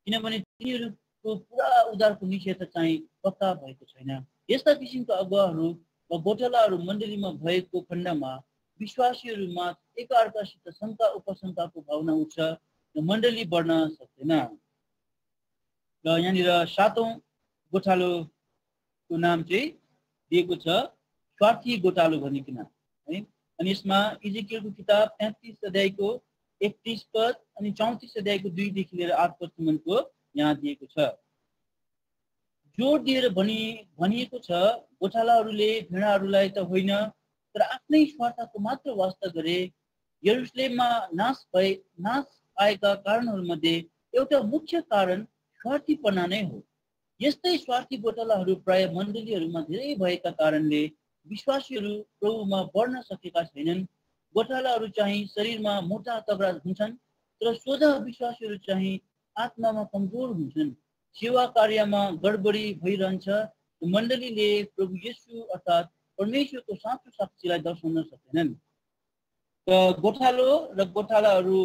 किनभने तिनीहरूको पुरा उद्धारको निश्चयता चाहिँ पक्का भएको छैन। यस्ता किसिमका अगुवाहरू वा गोठालाहरू मण्डलीमा भएको खण्डमा विश्वासीहरूमा एकअर्कासित शङ्का उपशङ्काको भावना उठ्छ र मण्डली बढ्न सक्दैन। र यहाँनिर 7औं गोठालोको नाम चाहिँ दिएको छ स्वार्थी गोठालो भनिकन है। अनि यसमा इजेकियलको किताब 33 अध्यायको 31 पद अनि 34 अध्यायको 2 देखि लिएर 8 पदसम्मको यहाँ दिएको छ। जोड दिएर भनिएको छ, गोठालाहरूले भेडाहरूलाई त होइन तर आफ्नै स्वार्थको मात्र वास्ता गरे। यरुशलेममा नाश आएका कारणहरूमध्ये एउटा मुख्य कारण स्वार्थीपना नै हो। यस्तै स्वार्थी गोठालाहरू प्राय मण्डलीहरूमा धेरै भएका कारणले विश्वासीहरू प्रभुमा बढ्न सकेका छैनन्। गोठालाहरू चाहिँ शरीरमा मोटा तगडा हुन्छन् तर सोझा विश्वासीहरू चाहिँ आत्मामा कमजोर हुन्छन्। सेवा कार्यमा गडबडी भइरहन्छ। मण्डलीले प्रभु येशू अर्थात् परमेश्वरको साँचो साक्षीलाई दर्शाउन सक्दैनन्। गोठालो र गोठालाहरूको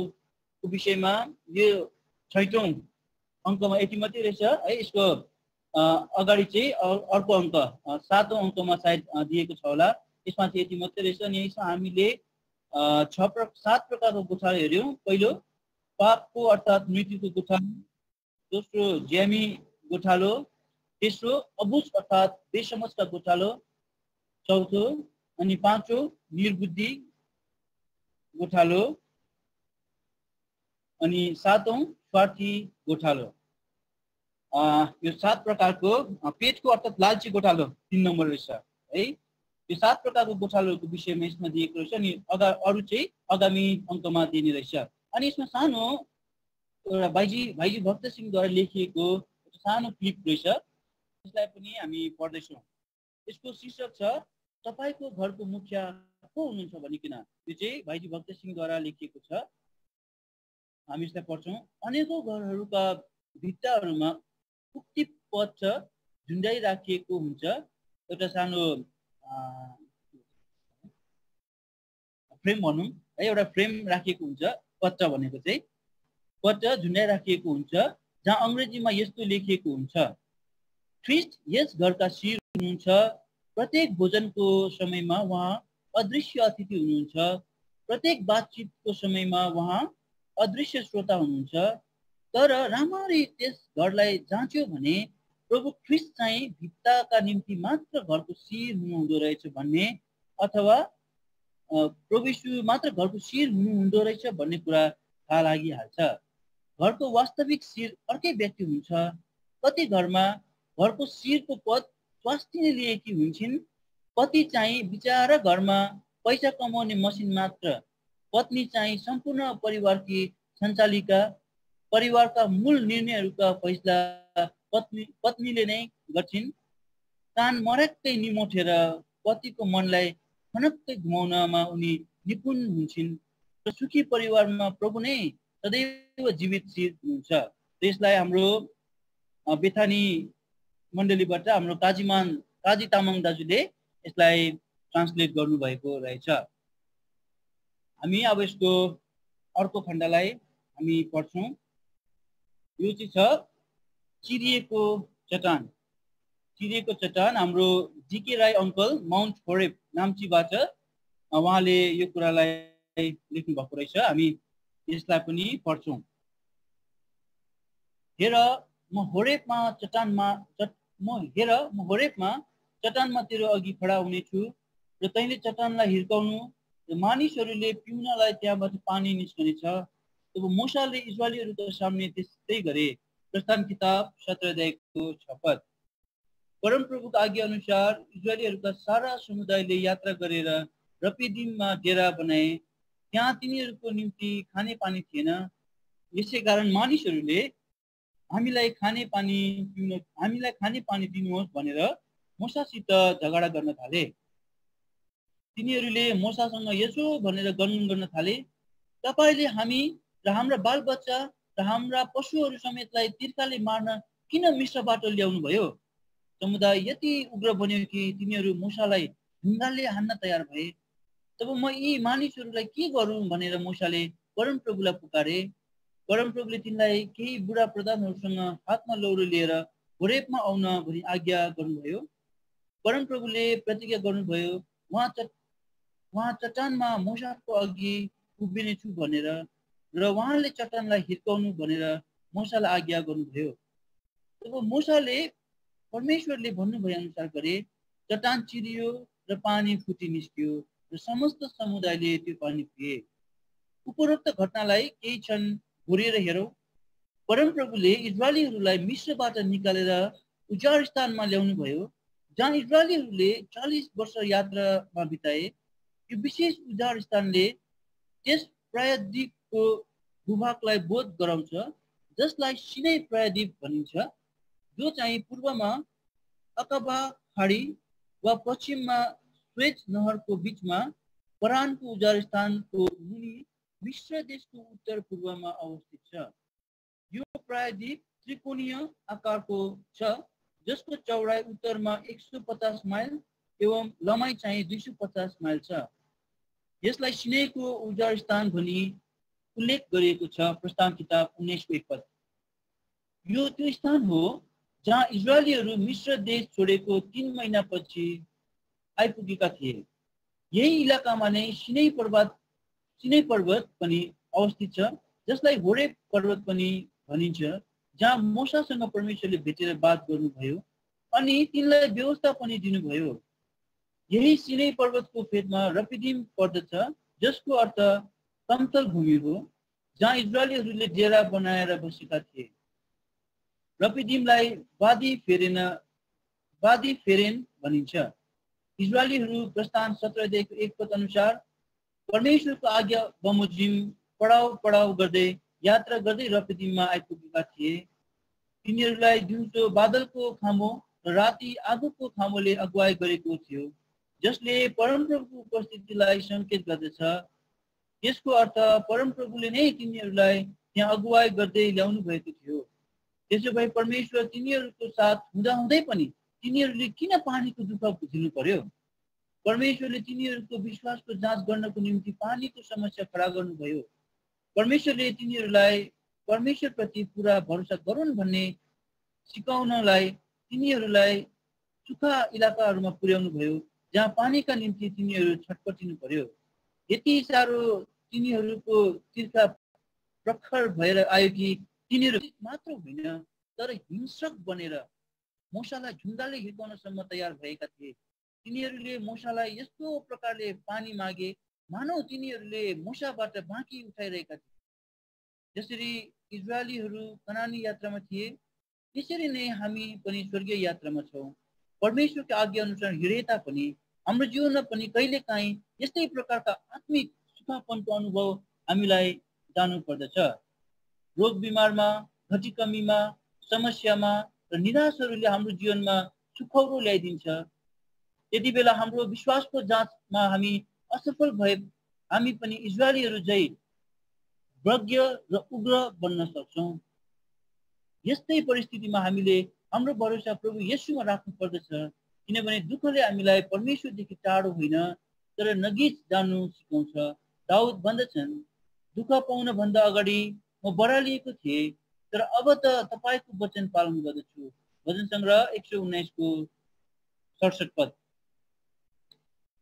विषयमा यो 6औं अङ्कमा यति मात्रै रहेछ है। यसको अगाडि चाहिँ अर्को अङ्क 7औं अङ्कमा सायद दिएको छ होला, यसमा चाहिँ यति मात्रै रहेछ। अनि यसमा हामीले 7 प्रकारको गोठालो हेऱ्यौँ। पहिलो पापको अर्थात् मृत्युको गोठालो, दोस्रो ज्यामी गोठालो, तेस्रो अबुझ अर्थात् बेसमझका गोठालो, चौथो अनि 5औं निर्बुद्धि गोठालो, अनि 7औं स्वार्थी गोठालो। यो 7 प्रकारको पेटको अर्थात् लालची गोठालो 3 नम्बर रहेछ है। यो 7 प्रकारको गोठालोहरूको विषयमा यसमा दिएको रहेछ। अनि अरू चाहिँ आगामी अङ्कमा दिने रहेछ। अनि यसमा सानो एउटा भाइजी भक्त सिंहद्वारा लेखिएको सानो क्लिप रहेछ, यसलाई पनि हामी पढ्दैछौँ। यसको शीर्षक छ तपाईको घरको मुखिया को हुनुहुन्छ भनिकन। यो चाहिँ भाइजी भक्त सिंहद्वारा लेखिएको छ। हामी यसलाई पढ्छौँ। अनेकौं घरहरूका भित्ताहरूमा उक्ति पद छ, झुन्डाइ राखिएको हुन्छ। एउटा सानो फ्रेम भनौँ है, एउटा फ्रेम राखिएको हुन्छ। पत्र भनेको चाहिँ पत्र झुन्डाइ राखिएको हुन्छ, जहाँ अङ्ग्रेजीमा यस्तो लेखिएको हुन्छ, ख्रिस्ट यस घरका शिर हुनुहुन्छ। प्रत्येक भोजनको समयमा उहाँ अदृश्य अतिथि हुनुहुन्छ। प्रत्येक बातचितको समयमा उहाँ अदृश्य श्रोता हुनुहुन्छ। तर राम्ररी त्यस घरलाई जाँच्यो भने प्रभु ख्रिस्ट चाहिँ भित्ताका निम्ति मात्र घरको शिर हुनुहुँदो रहेछ भन्ने, अथवा प्रभु यीशु मात्र घरको शिर हुनुहुँदो रहेछ भन्ने कुरा थाहा लागिहाल्छ। घरको वास्तविक शिर अर्कै व्यक्ति हुन्छ। कति घरमा घरको शिरको पद स्वास्नीले लिएकी हुन्छन्। पति चाहिँ बिचारा घरमा पैसा कमाउने मसिन मात्र। पत्नी चाहिँ सम्पूर्ण परिवारकी सञ्चालिका। परिवारका मूल निर्णयहरूका फैसला पत्नीले नै गर्छिन्। कान मरक्कै निमोठेर पतिको मनलाई खनक्कै घुमाउनमा उनी निपुण हुन्छन्। र सुखी परिवारमा प्रभु नै सदैव जीवित शिर हुनुहुन्छ। त्यसलाई हाम्रो बेथानी मण्डलीबाट हाम्रो काजी तामाङ दाजुले यसलाई ट्रान्सलेट गर्नुभएको रहेछ। हामी अब यसको अर्को खण्डलाई हामी पढ्छौँ। यो चाहिँ छ चिरिएको चट्टान। चिरिएको चट्टान हाम्रो GK Rai uncle mount Horeb नाम्चीबाट उहाँले यो कुरालाई लेख्नु भएको रहेछ। हामी यसलाई पनि पढ्छौँ। हेर म होरेबमा चट्टानमा तेरो अघि खडा हुनेछु र तैँले चट्टानलाई हिर्काउनु र मानिसहरूले पिउनलाई त्यहाँबाट पानी निस्कनेछ। तब मूसाले इस्राएलीहरूको सामने त्यस्तै गरे। प्रस्थान किताब 17 अध्यायको 6 पद। परमप्रभुको आज्ञा अनुसार इस्राएलीहरूका सारा समुदायले यात्रा गरेर रपिदिममा डेरा बनाए। त्यहाँ तिनीहरूको निम्ति खाने पानी थिएन। यसै कारण मानिसहरूले हामीलाई खाने पानी दिनुहोस् भनेर मूसासित झगडा गर्न थाले। तिनीहरूले मूसासँग यसो भनेर गन्नु गर्न थाले, तपाईले हामी र हाम्रा बालबच्चा र हाम्रा पशुहरू समेतलाई तिर्खाले मार्न किन मिश्रबाट ल्याउनु भयो? समुदाय यति उग्र बन्यो कि तिनीहरू मूसालाई ढुङ्गाले हान्न तयार भए। तब म यी मानिसहरूलाई के गरौँ भनेर मूसाले परमप्रभुलाई पुकारे। परमप्रभुले तिनलाई केही बुढा प्रधानहरूसँग हातमा लौरो लिएर होरेबमा आउन भनी आज्ञा गर्नुभयो। परमप्रभुले प्रतिज्ञा गर्नुभयो, उहाँ चट्टानमा मूसाको अघि उभिनेछु भनेर र उहाँले चट्टानलाई हिर्काउनु भनेर मूसालाई आज्ञा गर्नुभयो। तब मूसाले परमेश्वरले भन्नुभए अनुसार गरे। चट्टान चिरियो र पानी फुटी निस्कियो र समस्त समुदायले त्यो पानी पिए। उपरोक्त घटनालाई केही क्षण घुरेर हेरौँ। परमप्रभुले इजरायलीहरूलाई मिस्रबाट निकालेर उजाड स्थानमा ल्याउनु भयो, जहाँ इजरायलीहरूले 40 वर्ष यात्रामा बिताए। यो विशेष उजाड स्थानले त्यस प्रायद्वीपको भूभागलाई बोध गराउँछ जसलाई सिनै प्रायद्वीप भनिन्छ, जो चाहिँ पूर्वमा अकबा खाडी वा पश्चिममा स्वेज नहरको बिचमा परानको उजाड स्थानको मुनि मिश्र देशको उत्तर पूर्वमा अवस्थित छ। यो प्रायद्वीप त्रिकोणीय आकारको छ, जसको चौडाइ उत्तरमा 150 माइल एवं लम्बाइ चाहिँ 250 माइल छ। यसलाई सिनैको उजाड स्थान भनी उल्लेख गरिएको छ प्रस्थान किताब 19 पद। यो त्यो स्थान हो जहाँ इजरायलीहरू मिश्र देश छोडेको 3 महिनापछि आइपुगेका थिए। यही इलाकामा नै सिनै पर्वत पनि अवस्थित छ, जसलाई होरेब पर्वत पनि भनिन्छ, जहाँ मूसासँग परमेश्वरले भेटेर बात गर्नुभयो अनि तिनलाई व्यवस्था पनि दिनुभयो। यही सिनै पर्वतको फेदमा रफिदिम पर्दछ, जसको अर्थ समतल भूमि हो, जहाँ इजरायलीहरूले डेरा बनाएर बसेका थिए। रफिदिमलाई वादी फेरेन भनिन्छ। इजरायलीहरू प्रस्थान 17 पद अनुसार परमेश्वरको आज्ञा बमोजिम पडाउ गर्दै यात्रा गर्दै रफिदिममा आइपुगेका थिए। तिनीहरूलाई दिउँसो बादलको खामो र राति आगोको खामोले अगुवाई गरेको थियो, जसले परमप्रभुको उपस्थितिलाई सङ्केत गर्दछ। यसको अर्थ परमप्रभुले नै तिनीहरूलाई त्यहाँ अगुवाई गर्दै ल्याउनु भएको थियो। त्यसो भए परमेश्वर तिनीहरूको साथ हुँदाहुँदै पनि तिनीहरूले किन पानीको दुःख बुझ्नु पर्यो? परमेश्वरले तिनीहरूको विश्वासको जाँच गर्नको निम्ति पानीको समस्या खडा गर्नुभयो। परमेश्वरले तिनीहरूलाई परमेश्वरप्रति पुरा भरोसा गरून् भन्ने सिकाउनलाई तिनीहरूलाई सुक्खा इलाकाहरूमा पुर्याउनु भयो, जहाँ पानीका निम्ति तिनीहरू छटपटिनु पर्यो। यति साह्रो तिनीहरूको तिर्खा प्रखर भएर आयो कि तिनीहरू मात्र होइन तर हिंस्रक बनेर मूसालाई झुन्डाले हिर्काउनसम्म तयार भएका थिए। तिनीहरूले मूसालाई यस्तो प्रकारले पानी मागे मानौ तिनीहरूले मूसाबाट बाँकी उठाइरहेका थिए। जसरी इजरायलीहरू कनानी यात्रामा थिए, त्यसरी नै हामी पनि स्वर्गीय यात्रामा छौँ। परमेश्वरको आज्ञा अनुसार हिँडे तापनि हाम्रो जीवनमा पनि कहिलेकाहीँ यस्तै प्रकारका आत्मिक सुखापनको अनुभव हामीलाई जानु पर्दछ। रोग बिमारमा, घटी कमीमा, समस्यामा र निराशहरूले हाम्रो जीवनमा सुखौरो ल्याइदिन्छ। यति बेला हाम्रो विश्वासको जाँचमा हामी असफल भए हामी पनि इजरायलीहरू झै वज्ञ र उग्र बन्न सक्छौँ। यस्तै परिस्थितिमा हामीले हाम्रो भरोसा प्रभु येशूमा राख्नु पर्दछ, किनभने दुःखले हामीलाई परमेश्वरदेखि टाढो होइन तर नजिक जानु सिकाउँछ। दाउद भन्दछन्, दुःख पाउन भन्दा अगाडि म बरालिएको थिएँ, तर अब त तपाईँको वचन पालन गर्दछु। भजन सङ्ग्रह 119 को 67 पद।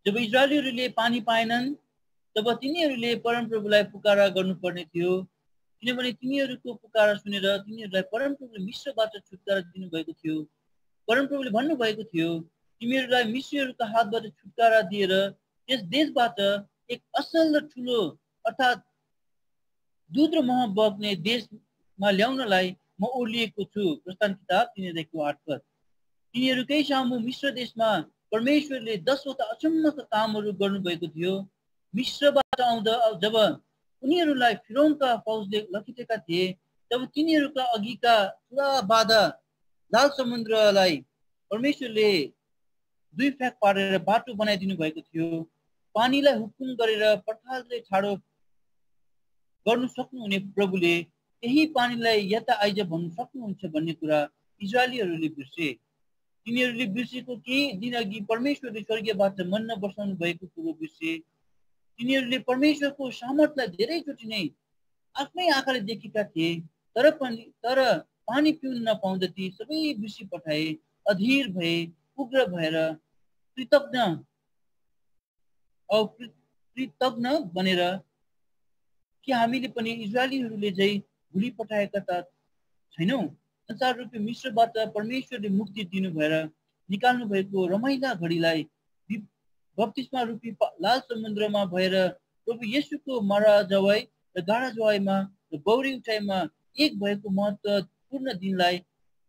जब इजरायलीहरूले पानी पाएनन् तब तिनीहरूले परमप्रभुलाई पुकारा गर्नुपर्ने थियो, किनभने तिनीहरूको पुकारा सुनेर तिनीहरूलाई परमप्रभुले मिश्रबाट छुटकारा दिनुभएको थियो। परमप्रभुले भन्नुभएको थियो, तिमीहरूलाई मिश्रीहरूको हातबाट छुटकारा दिएर त्यस देशबाट एक असल र ठुलो अर्थात् दूध र मह बग्ने देशमा ल्याउनलाई म ओर्लिएको छु। प्रस्थान किताब 3:8 पद। तिनीहरूकै सामु मिश्र देशमा परमेश्वरले 10 वटा अचम्मका कामहरू गर्नुभएको थियो। मिश्रबाट आउँदा जब उनीहरूलाई फिरौनका फौजले लखेटेका थिए, तब तिनीहरूका अघिका पुरा बाधा लाल समुद्रलाई परमेश्वरले 2 फ्याक पारेर बाटो बनाइदिनु भएको थियो। पानीलाई हुकुम गरेर पर्खालले ठाडो गर्नु सक्नुहुने प्रभुले त्यही पानीलाई यता आइज भन्नु सक्नुहुन्छ भन्ने कुरा इजरायलीहरूले बिर्से। तिनीहरूले बिर्सेको केही दिन अघि परमेश्वरले स्वर्गीयबाट मन्ना बसाउनु भएको कुरो बिर्से। तिनीहरूले परमेश्वरको सामर्थ्यलाई धेरैचोटि नै आफ्नै आँखाले देखेका थिए, तर पानी पिउन नपाउँदा ती सबै बिर्सी पठाए, अधीर भए, उग्र भएर कृतज्ञ कृतज्ञ बनेर कि हामीले पनि इजरायलीहरूले झै भुलि पठाएका त छैनौँ। संसार रूपी मिश्रबाट परमेश्वरले मुक्ति दिनु भएर निकाल्नु भएको रमाइला घडीलाई बप्तिस्मा रूपी लाल समुद्रमा भएर प्रभु येशूको मरा जवाई र गाडा जवाईमा र बौरी उठाइमा एक भएको महत्त्वपूर्ण दिनलाई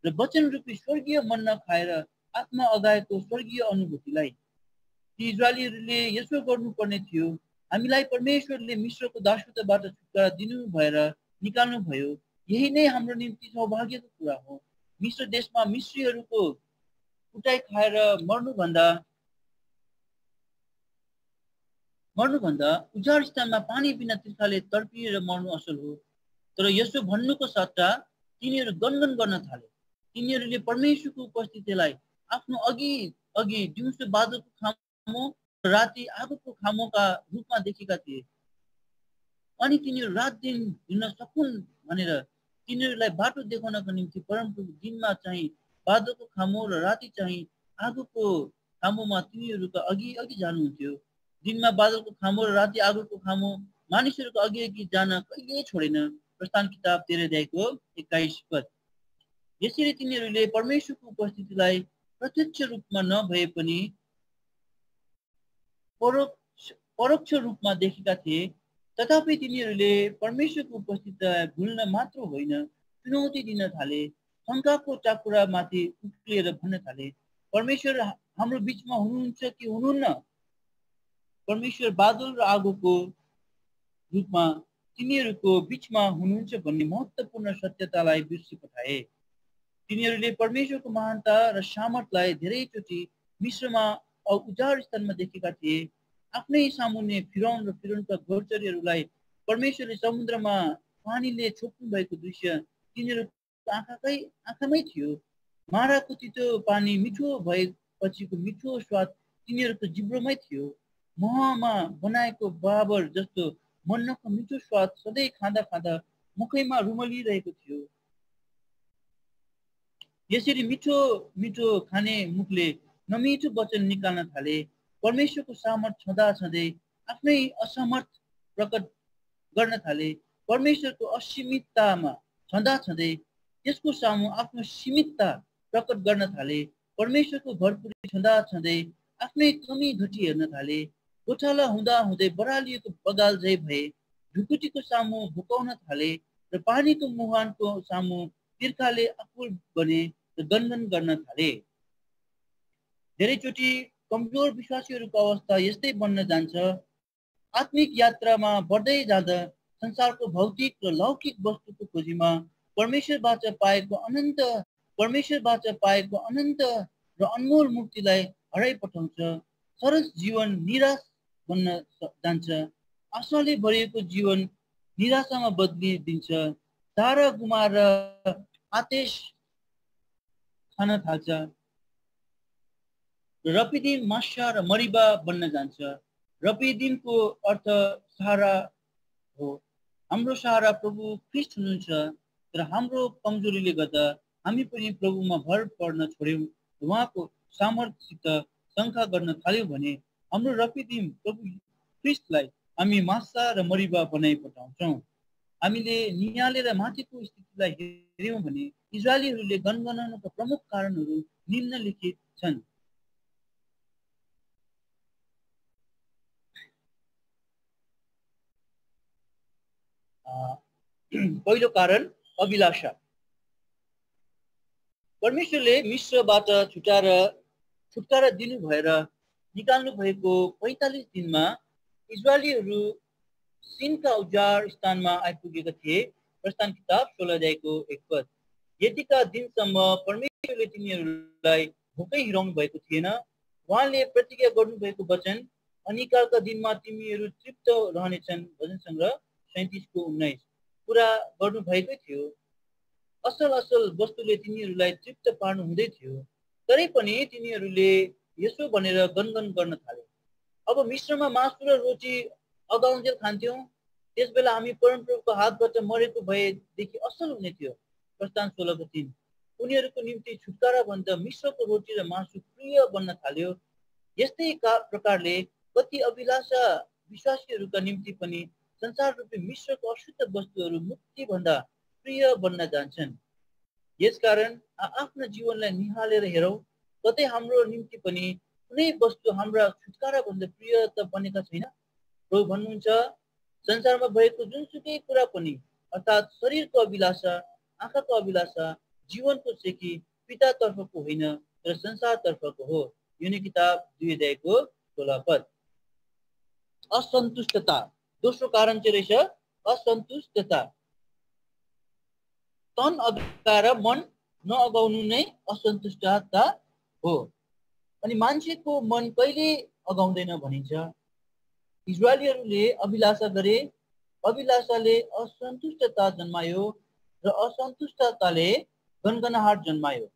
र वचन रूपी स्वर्गीय मन्ना खाएर आत्मा अगाएको स्वर्गीय अनुभूतिलाई ती इजरायलीहरूले यसो गर्नुपर्ने थियो। हामीलाई परमेश्वरले मिश्रको दासत्वबाट छुटकारा दिनु भएर निकाल्नु भयो। यही नै हाम्रो निम्ति सौभाग्यको कुरा हो। मिश्र देशमा मिश्रीहरूको कुटाइ खाएर मर्नुभन्दा उजाड स्थानमा पानी बिना तिर्खाले तडपिएर मर्नु असल हो। तर यसो भन्नुको सट्टा तिनीहरू गनगन गर्न थाले। तिनीहरूले परमेश्वरको उपस्थितिलाई आफ्नो अघि अघि दिउँसो बादलको खामो राति आगोको खामोका रूपमा देखेका थिए। अनि तिनीहरू रात दिन हिँड्न सकुन् भनेर तिनीहरूलाई बाटो देखाउनको निम्ति परमप्रभु दिनमा चाहिँ बादलको खामो र राति चाहिँ आगोको खामोमा तिनीहरूका अघि अघि जानुहुन्थ्यो। दिनमा बादलको खामो र राति आगोको खामो मानिसहरूको अघि अघि जान कहिल्यै छोडेन। प्रस्थान किताब 13 अध्यायको 21 पद। यसरी तिनीहरूले परमेश्वरको उपस्थितिलाई प्रत्यक्ष रूपमा नभए पनि परोक्ष रूपमा देखेका थिए। तथापि तिनीहरूले परमेश्वरको उपस्थितिलाई भुल्न मात्र होइन, चुनौती दिन थाले। शङ्काको चाकुरामाथि उक्लिएर भन्न थाले, परमेश्वर हाम्रो बिचमा हुनुहुन्छ कि हुनुहुन्न? परमेश्वर बादल र आगोको रूपमा तिनीहरूको बिचमा हुनुहुन्छ भन्ने महत्त्वपूर्ण सत्यतालाई बिर्सी पठाए। तिनीहरूले परमेश्वरको महानता र सामर्थ्यलाई धेरैचोटि मिश्रमा उजाड स्थानमा देखेका थिए। आफ्नै सामुन्ने फिरौन र फिरौनका घोरचरीहरूलाई परमेश्वरले समुद्रमा पानीले छोप्नु भएको दृश्य तिनीहरूको आँखामै थियो। माराको तितो पानी मिठो भएपछिको मिठो स्वाद तिनीहरूको जिब्रोमै थियो। महमा बनाएको बाबर जस्तो मन्नको मिठो स्वाद सधैँ खाँदा खाँदा मुखैमा रुमलिरहेको थियो। यसरी मिठो मिठो खाने मुखले नमिठो वचन निकाल्न थाले। परमेश्वरको सामर्थ्य छँदा छँदै आफ्नै असमर्थ प्रकट गर्न थाले। परमेश्वरको असीमिततामा छँदा छँदै त्यसको सामु आफ्नो सीमितता प्रकट गर्न थाले। परमेश्वरको भरपुरी छँदा छँदै आफ्नै कमी घटी हेर्न थाले। गोठाला हुँदा हुँदै बरालिएको बगाल झै भए ढुकुटीको सामु भुकाउन थाले र पानीको मुहानको सामु तिर्खाले आकुल बने र गनगन गर्न थाले। धेरैचोटि कमजोर विश्वासीहरूको अवस्था यस्तै बन्न जान्छ। आत्मिक यात्रामा बढ्दै जाँदा संसारको भौतिक र लौकिक वस्तुको खोजीमा परमेश्वरबाट पाएको अनन्त र अनमोल मुक्तिलाई हराइ पठाउँछ। सरस जीवन निराश बन्न जान्छ। आशाले भरिएको जीवन निराशामा बदलिदिन्छ। तारा गुमाएर आतेश खान थाल्छ। रपिदिम मास्या र मरिबा बन्न जान्छ। रपिदिमको अर्थ सहारा हो। हाम्रो सहारा प्रभु ख्रिस्ट हुनुहुन्छ। तर हाम्रो कमजोरीले गर्दा हामी पनि प्रभुमा भर पर्न छोड्यौँ। उहाँको सामर्थ्यसित शङ्का गर्न थाल्यौँ भने हाम्रो रपिदिम प्रभु ख्रिस्टलाई हामी मास्सा र मरिबा बनाइ पठाउँछौँ। हामीले नियालेर माथिको स्थितिलाई हेर्यौँ भने इजरायलीहरूले गनगनाउनका प्रमुख कारणहरू निम्नलिखित छन्। पहिलो कारण अभिलाषा। परमेश्वरले मिश्रबाट छुटकारा दिनु भएर निकाल्नु भएको 45 दिनमा इजरायलीहरू सिनका उजाड स्थानमा आइपुगेका थिए। प्रस्थान किताब 16 अध्यायको 1 पद। यतिका दिनसम्म परमेश्वरले तिनीहरूलाई भोकै हिराउनु भएको थिएन। उहाँले प्रतिज्ञा गर्नुभएको वचन अनिकालका दिनमा तिमीहरू तृप्त रहनेछन् भजन सङ्ग्रह 37:19 पुरा गर्नु भएकै थियो। असल वस्तुले तिनीहरूलाई तृप्त पार्नु हुँदै थियो। तरै पनि तिनीहरूले यसो भनेर गनगन गर्न थाले, अब मिश्रमा मासु र रोटी अगाउन्जेल खान्थ्यौँ, त्यसबेला हामी परमप्रभुको हातबाट मरेको भएदेखि असल हुने थियो। प्रस्थान 16:3। उनीहरूको निम्ति छुटकारा भन्दा मिश्रको रोटी र मासु प्रिय बन्न थाल्यो। यस्तै प्रकारले कति अभिलाषा विश्वासीहरूका निम्ति पनि संसार रूपी मिश्रको अशुद्ध वस्तुहरू मुक्ति भन्दा प्रिय बन्न जान्छन्। यसकारण आफ्नो जीवनलाई निहालेर हेरौँ, कतै हाम्रो निम्ति पनि कुनै वस्तु हाम्रा छुटकारा भन्दा प्रिय त बनेका छैन। प्रभु भन्नुहुन्छ, संसारमा भएको जुनसुकै कुरा पनि अर्थात् शरीरको अभिलाषा, आँखाको अभिलाषा, जीवनको सेकी पितातर्फको होइन तर संसारतर्फको हो। यो नै किताब 2 अध्यायको 16 पद। असन्तुष्टता दोस्रो कारण चाहिँ रहेछ असन्तुष्टता। तन अगाएर मन नअगाउनु नै असन्तुष्टता हो। अनि मान्छेको मन कहिले अगाउँदैन भनिन्छ। इजरायलीहरूले अभिलाषा गरे, अभिलाषाले असन्तुष्टता जन्मायो र असन्तुष्टताले गनगनाहट जन्मायो।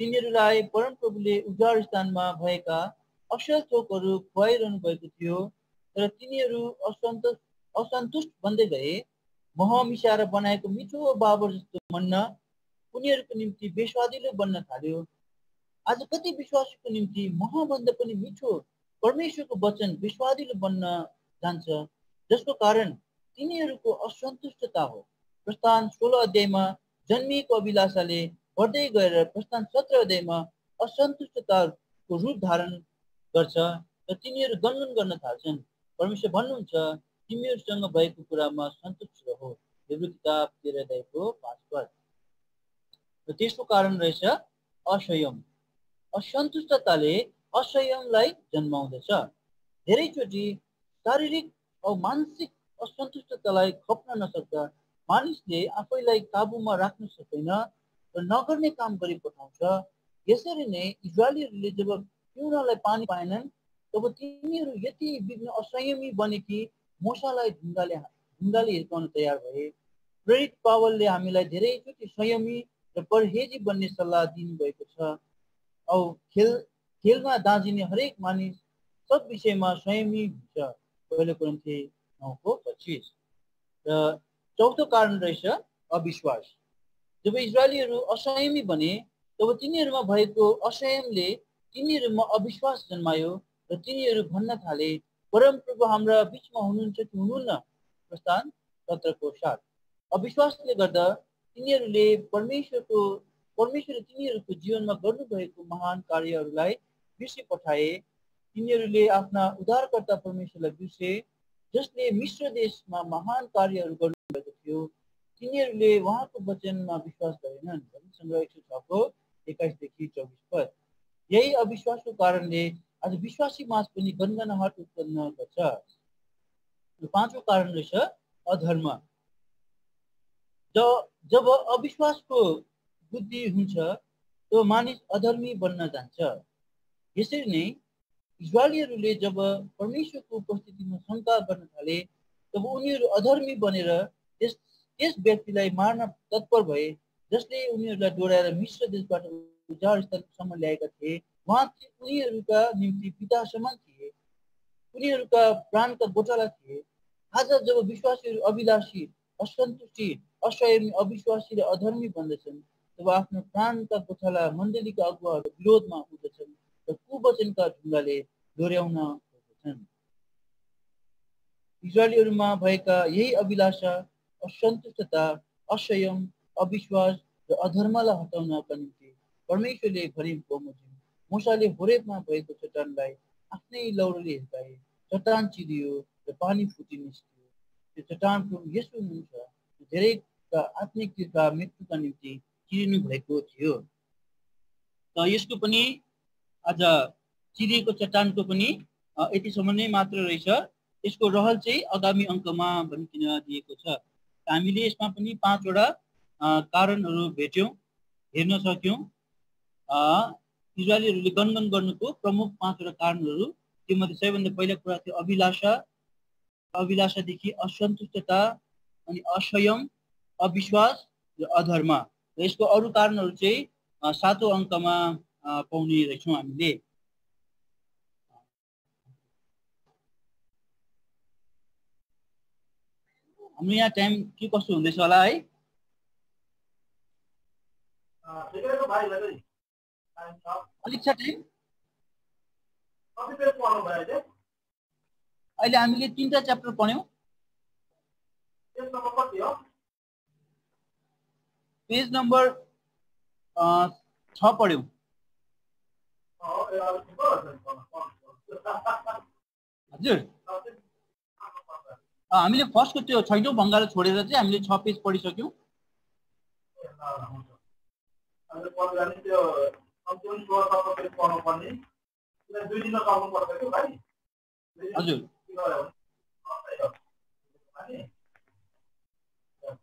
तिनीहरूलाई परमप्रभुले उजाड स्थानमा भएका असल थोकहरू खुवाइरहनु भएको थियो, तर तिनीहरू असन्तुष्ट बन्दै गए। मह मिसाएर बनाएको मिठो बाबर जस्तो मन्ना उनीहरूको निम्ति बेस्वादिलो बन्न थाल्यो। आज कति विश्वासीको निम्ति महभन्दा पनि मिठो परमेश्वरको वचन बेस्वादिलो बन्न जान्छ, जसको कारण तिनीहरूको असन्तुष्टता हो। प्रस्थान 16 अध्यायमा जन्मिएको अभिलाषाले बढ्दै गएर प्रस्थान 17 अध्यायमा असन्तुष्टताको रूप धारण गर्छ र तिनीहरू गनगन गर्न थाल्छन्। परमेश्वर भन्नुहुन्छ, तिमीहरूसँग भएको कुरामा सन्तुष्ट रहो। हेब्रू किताब 13 अध्यायको 5 पद। र त्यसको कारण रहेछ असंयम। असन्तुष्टताले असंयमलाई जन्माउँदछ। धेरैचोटि शारीरिक औ मानसिक असन्तुष्टतालाई खप्न नसक्दा मानिसले आफैलाई काबुमा राख्न सक्दैन र नगर्ने काम गरी पठाउँछ। यसरी नै इजरायलीहरूले जब पिउनलाई पानी पाएनन् तब तिनीहरू यति विघ्न असंयमी बने कि मोसालाई ढुङ्गाले हिर्काउन तयार भए। प्रेरित पावलले हामीलाई धेरैचोटि संयमी र परहेजी बन्ने सल्लाह दिनुभएको छ। औ खेलमा दाँजिने हरेक मानिस सब विषयमा संयमी हुन्छ। पहिलो कोरिन्थी 9:25। र चौथो कारण रहेछ अविश्वास। जब इजरायलीहरू असंयमी बने तब तिनीहरूमा भएको असंयमले तिनीहरूमा अविश्वास जन्मायो र तिनीहरू भन्न थाले, परमप्रभु हाम्रा बिचमा हुनुहुन्छ कि हुनुहुन्न। प्रस्थान 17:7। अविश्वासले गर्दा तिनीहरूले परमेश्वरले तिनीहरूको जीवनमा गर्नुभएको महान कार्यहरूलाई बिर्सी पठाए। तिनीहरूले आफ्ना उद्धारकर्ता परमेश्वरलाई बिर्से, जसले मिश्र देशमा महान कार्यहरू गर्नुभएको थियो। तिनीहरूले उहाँको वचनमा विश्वास गरेनन्। सङ्ग्रह 106:21-24 पद। यही अविश्वासको कारणले आज विश्वासी माझ पनि गनगनाहट उत्पन्न गर्छ। पाँचौं कारण रहेछ अधर्म। जब अविश्वासको बुद्धि हुन्छ तो मानिस अधर्मी बन्न जान्छ। यसरी नै इजरायलीहरूले जब परमेश्वरको उपस्थितिमा शङ्का गर्न थाले तब उनीहरू अधर्मी बनेर त्यस व्यक्तिलाई मार्न तत्पर भए जसले उनीहरूलाई डोराएर मिश्र देशबाट उजाड स्थानसम्म ल्याएका थिए। उहाँ उनीहरूका निम्ति पिता समान थिए, उनीहरूका प्राणका गोठाला थिए। आज जब विश्वासीहरू अभिलाषी, असन्तुष्टि, असंयमी, अविश्वासी र अधर्मी बन्दछन् तब आफ्नो प्राणका गोठाला मण्डलीका अगुवाहरू विरोधमा उठ्दछन् र कुवचनका ढुङ्गाले डोर्याउन खोज्दछन्। इजरायलीहरूमा भएका यही अभिलाषा, असन्तुष्टता, असंयम, अविश्वास र अधर्मलाई हटाउनका निम्ति परमेश्वरले भरिम बमोजिम मूसाले होरेबमा भएको चट्टानलाई आफ्नै लौरोले हिर्काए। चट्टान चिरियो र पानी फुटी निस्कियो। त्यो चट्टान प्रभु येशू हुनुहुन्छ, धेरैका आत्मिकका मृत्युका निम्ति चिरिनु भएको थियो। त यसको पनि आज चिरिएको चट्टानको पनि यतिसम्म नै मात्र रहेछ। यसको रहल चाहिँ आगामी अङ्कमा भनिकन दिएको छ। हामीले यसमा पनि 5वटा कारणहरू भेट्यौँ, हेर्न सक्यौँ। इजरायलीहरूले गनगन गर्नुको प्रमुख 5वटा कारणहरू। त्योमध्ये सबैभन्दा पहिलो कुरा थियो अभिलाषा, अभिलाषादेखि असन्तुष्टता, अनि असंयम, अविश्वास र अधर्म। र यसको अरू कारणहरू चाहिँ 7औं अङ्कमा पाउने रहेछौँ हामीले। हाम्रो यहाँ टाइम के कस्तो हुँदैछ होला है? ठिकै भाइ भाइ टाइम छ अलिक छ टाइम। कति पेज पढ्नु भयो अहिले अहिले हामीले 3टा च्याप्टर पढ्यौं। पेज नम्बर कति हो पेज नम्बर 6 पढ्यौं। हजुर हामीले फर्स्टको त्यो 6औं भङ्गालो छोडेर चाहिँ हामीले 6 पेज पढिसक्यौं। अहिले पढ्दाखेरि त्यो सम्पूर्ण स्वर पेज पढ्नु पर्ने 2 दिन गर्नु पर्छ के भाइ हजुर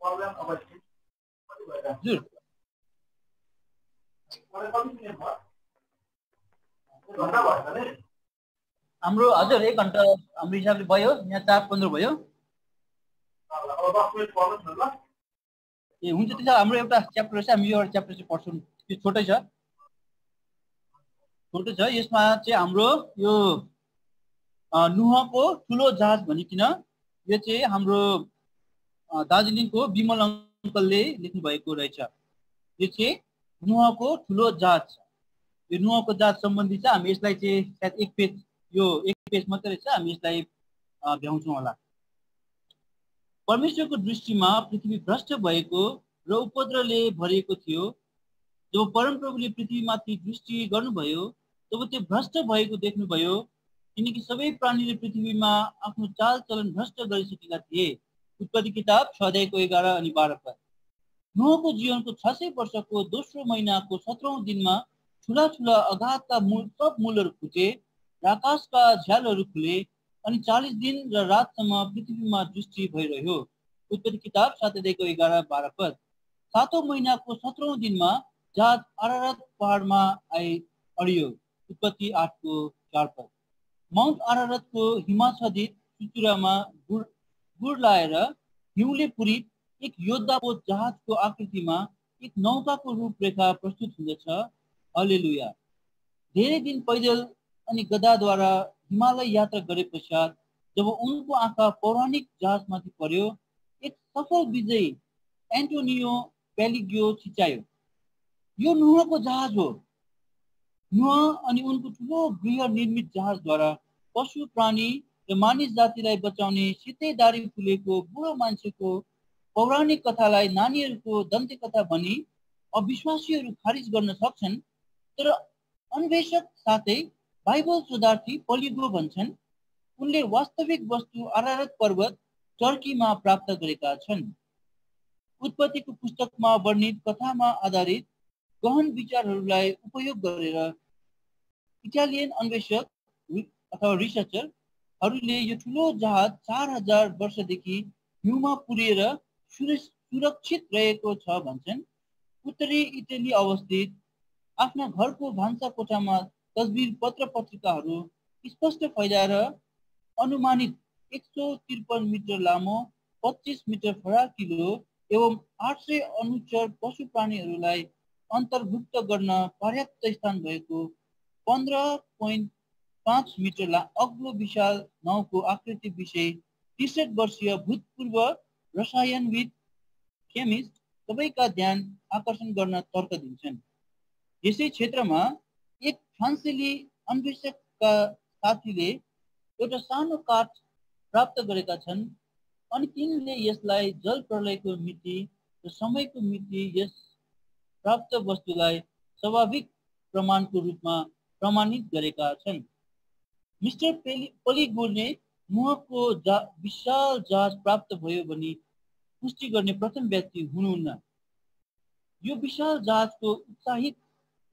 प्रब्लम अब कति भयो हजुर कति मिनेट भयो घन्टा भयो नि हाम्रो हजुर 1 घण्टा हाम्रो हिसाबले भयो। यहाँ 4:15 भयो। अब 10 मिनेट पढ्नुस् न ल ए हुन्छ। त्यसो हाम्रो एउटा च्याप्टर छ, हामी यो एउटा च्याप्टर चाहिँ पढ्छौँ। त्यो छोटै छ यसमा चाहिँ हाम्रो यो नुहको ठुलो जहाज भनिकिन यो चाहिँ हाम्रो दार्जिलिङको विमल अङ्कलले लेख्नु भएको रहेछ। यो चाहिँ नुहको ठुलो जहाज। यो नुहको जहाज सम्बन्धी चाहिँ हामी यसलाई चाहिँ सायद 1 पेज यो 1 पेज मात्रै रहेछ, हामी यसलाई भ्याउँछौँ होला। परमेश्वरको दृष्टिमा पृथ्वी भ्रष्ट भएको र उपद्रवले भरिएको थियो। जब परमप्रभुले पृथ्वीमाथि दृष्टि गर्नुभयो तब त्यो भ्रष्ट भएको देख्नुभयो, किनकि सबै प्राणीले पृथ्वीमा आफ्नो चालचलन भ्रष्ट गरिसकेका थिए। उत्पत्ति किताब 6:11 अनि 12 पद। नोहको जीवनको 600 वर्षको दोस्रो महिनाको 17औं दिनमा ठुला ठुला अगाधका सब मूलहरू फुटे र आकाशका झ्यालहरू खुले अनि 40 दिन र रातसम्म पृथ्वीमा दृष्टि भइरह्यो। उत्पत्ति किताब 7:11-12 पद। 7औं महिनाको 17औं दिनमा जहाज अरारत पहाडमा अडियो। उत्पत्ति 8:4 पद। माउन्ट अरारतको हिमाच्छादित चुचुरामा गुड लाएर हिउँले पूरित एक योद्धाको जहाजको आकृतिमा एक नौकाको रूपरेखा प्रस्तुत हुँदछ। हालेलुया। धेरै दिन पैदल अनि गधाद्वारा हिमालय यात्रा गरे पश्चात जब उनको आँखा पौराणिक जहाजमाथि पर्यो, एक सफल विजयी एन्टोनियो पेलिगियो छिचायो। यो नुहको जहाज हो। नुह अनि उनको ठुलो गृह निर्मित जहाजद्वारा पशु प्राणी र मानिस जातिलाई बचाउने सितैदारी फुलेको बुढो मान्छेको पौराणिक कथालाई नानीहरूको दन्ते कथा भनी अविश्वासीहरू खारिज गर्न सक्छन्, तर अन्वेषक साथै बाइबल शोधार्थी पोलिगो भन्छन् उनले वास्तविक वस्तु अरारत पर्वत टर्कीमा प्राप्त गरेका छन्। उत्पत्तिको पुस्तकमा वर्णित कथामा आधारित गहन विचारहरूलाई उपयोग गरेर इटालियन अन्वेषक अथवा रिसर्चरहरूले यो ठुलो जहाज 4000 वर्षदेखि हिउँमा पुरिएर सुरक्षित रहेको छ भन्छन्। उत्तरी इटली अवस्थित आफ्ना घरको भान्सा कोठामा तस्बिर पत्र पत्रिकाहरू स्पष्ट फैलाएर अनुमानित 153 मिटर लामो, 25 मिटर फराकिलो एवं 800 अनुचर पशु प्राणीहरूलाई अन्तर्भुक्त गर्न पर्याप्त स्थान भएको 15.5 मिटर अग्लो विशाल नाउको आकृति विषय 63 वर्षीय भूतपूर्व रसायनविद केमिस्ट सबैका ध्यान आकर्षण गर्न तर्क दिन्छन्। यसै क्षेत्रमा एक फ्रान्सेली अन्वेषकका साथीले एउटा सानो काठ प्राप्त गरेका छन् अनि तिनले यसलाई जल प्रलयको मिति र समयको मिति यस प्राप्त वस्तुलाई स्वाभाविक प्रमाणको रूपमा प्रमाणित गरेका छन्। मिस्टर पोलिगोले नुहको विशाल जहाज प्राप्त भयो भनी पुष्टि गर्ने प्रथम व्यक्ति हुनुहुन्न। यो विशाल जहाजको उत्साहित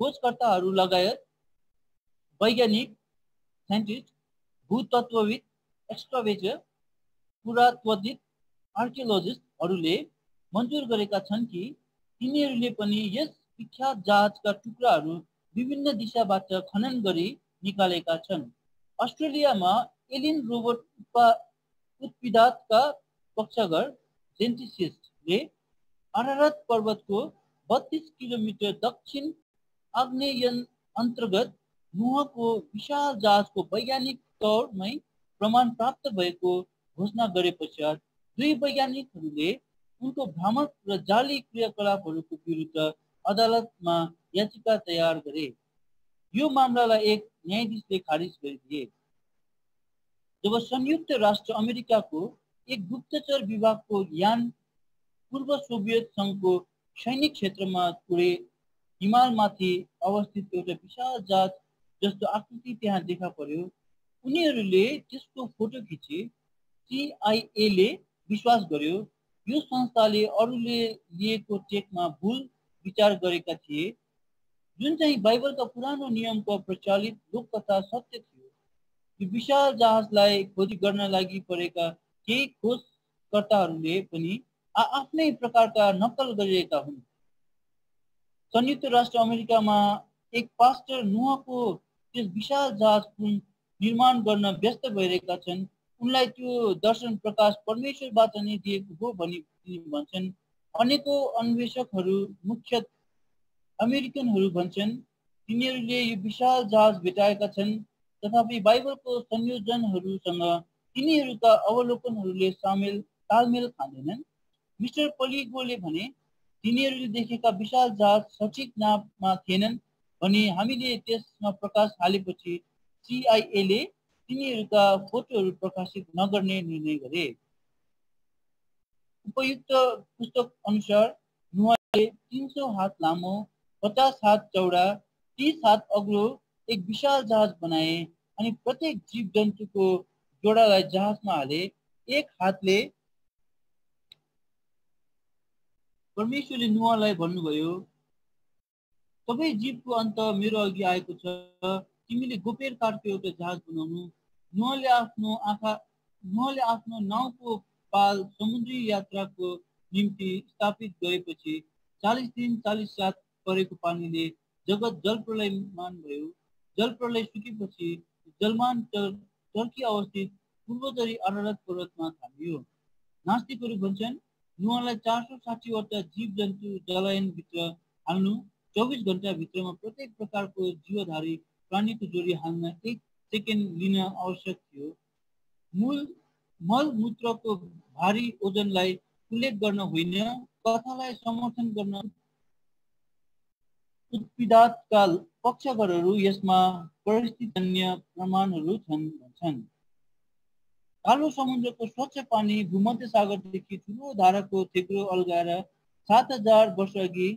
खोजकर्ताहरू लगायत वैज्ञानिक, साइन्टिस्ट, भूतत्त्वविद, एक्सकभेटर, पुरातत्वविद, आर्कियोलोजिस्टहरूले मन्जुर गरेका छन् कि तिनीहरूले पनि यस विख्यात जहाजका टुक्राहरू विभिन्न दिशाबाट खनन गरी निकालेका छन्। अस्ट्रेलियामा एलिन रोबोट उत्पिदातका पक्षगर जेन्टिसिस्टले अरारत पर्वतको 32 किलोमिटर दक्षिण आग्नेयन अन्तर्गत नुहको विशाल जहाजको वैज्ञानिक तौरमै प्रमाण प्राप्त भएको घोषणा गरे पश्चात दुई वैज्ञानिकहरूले उनको भ्रामक र जाली क्रियाकलापहरूको विरुद्ध अदालतमा याचिका तयार गरे। यो मामलालाई एक न्यायाधीशले खारिज गरिदिए। जब संयुक्त राष्ट्र अमेरिकाको एक गुप्तचर विभागको यान पूर्व सोभियत संघको सैनिक क्षेत्रमा उडे हिमालमाथि अवस्थित एउटा विशाल जहाज जस्तो आकृति त्यहाँ देखा पर्यो, उनीहरूले त्यसको फोटो खिचे। सिआइएले विश्वास गर्यो यो संस्थाले अरूले लिएको टेकमा भुल विचार गरेका थिए, जुन चाहिँ बाइबलका पुरानो नियमको प्रचलित लोककथा सत्य थियो। यो विशाल जहाजलाई खोजी गर्न लागि परेका केही खोजकर्ताहरूले पनि आफ्नै प्रकारका नक्कल गरिरहेका हुन्। संयुक्त राष्ट्र अमेरिकामा एक पास्टर नुहको त्यस विशाल जहाज निर्माण गर्न व्यस्त भइरहेका छन्। उनलाई त्यो दर्शन प्रकाश परमेश्वरबाट नै दिएको हो भनी भन्छन्। अनेकौं अन्वेषकहरू, मुख्यत अमेरिकनहरू भन्छन् तिनीहरूले यो विशाल जहाज भेटाएका छन्, तथापि बाइबलको संयोजनहरूसँग तिनीहरूका अवलोकनहरूले तालमेल खाँदैनन्। मिस्टर पलिगोले भने तिनीहरूले देखेका विशाल जहाज सठिक नापमा थिएनन् भनी हामीले त्यसमा प्रकाश हालेपछि सिआइएले तिनीहरूका फोटोहरू प्रकाशित नगर्ने निर्णय गरे। उपयुक्त पुस्तक अनुसार नुहले 300 हात लामो, 50 हात चौडा, 30 हात अग्लो एक विशाल जहाज बनाए अनि प्रत्येक जीव जन्तुको जोडालाई जहाजमा हाले। एक हातले परमेश्वरले नुहलाई भन्नुभयो, सबै जीवको अन्त मेरो अघि आएको छ, तिमीले गोपेर काठको एउटा जहाज बनाउनु। नुहले आफ्नो नाउको पाल समुद्री यात्राको निम्ति स्थापित गरेपछि 40 दिन 40 रात परेको पानीले जगत जलप्रलयमान भयो। जलप्रलय सुकेपछि जलमान टर्की अवस्थित पूर्वोत्तरी अरारत पर्वतमा थामियो। नास्तिकहरू भन्छन् नुहलाई 460 वटा जीव जन्तु जलायनभित्र हाल्नु, 24 घण्टा भित्रमा प्रत्येक प्रकारको जीवधारी प्राणीको जोडी हाल्न 1 सेकेन्ड लिन आवश्यक थियो। मलमूत्रको भारी ओजनलाई उल्लेख गर्न होइन, कथालाई समर्थन गर्न उत्पिदातका पक्षकारहरू यसमा परिस्थितिजन्य प्रमाणहरू छन् भन्छन्। कालो समुद्रको स्वच्छ पानी भूमध्य सागरदेखि ठुलो धाराको थेग्रो अल्गाएर 7000 वर्ष अघि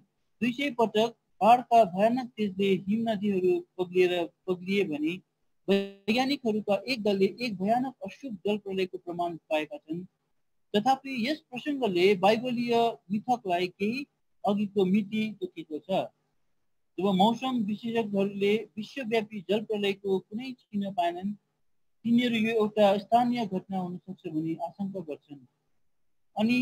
200 पटक बाढका भयानक तेजले हिम नदीहरू पग्लिए भने वैज्ञानिकहरूका एक दलले एक भयानक अशुभ जलप्रलयको प्रमाण पाएका छन्। तथापि यस प्रसङ्गले बाइबलीय मिथकलाई केही अघिको मिति तोकेको छ। जब मौसम विशेषज्ञहरूले विश्वव्यापी जलप्रलयको कुनै चिन्ह पाएनन्, तिनीहरू यो एउटा स्थानीय घटना हुन सक्छ भनी आशंका गर्छन्। अनि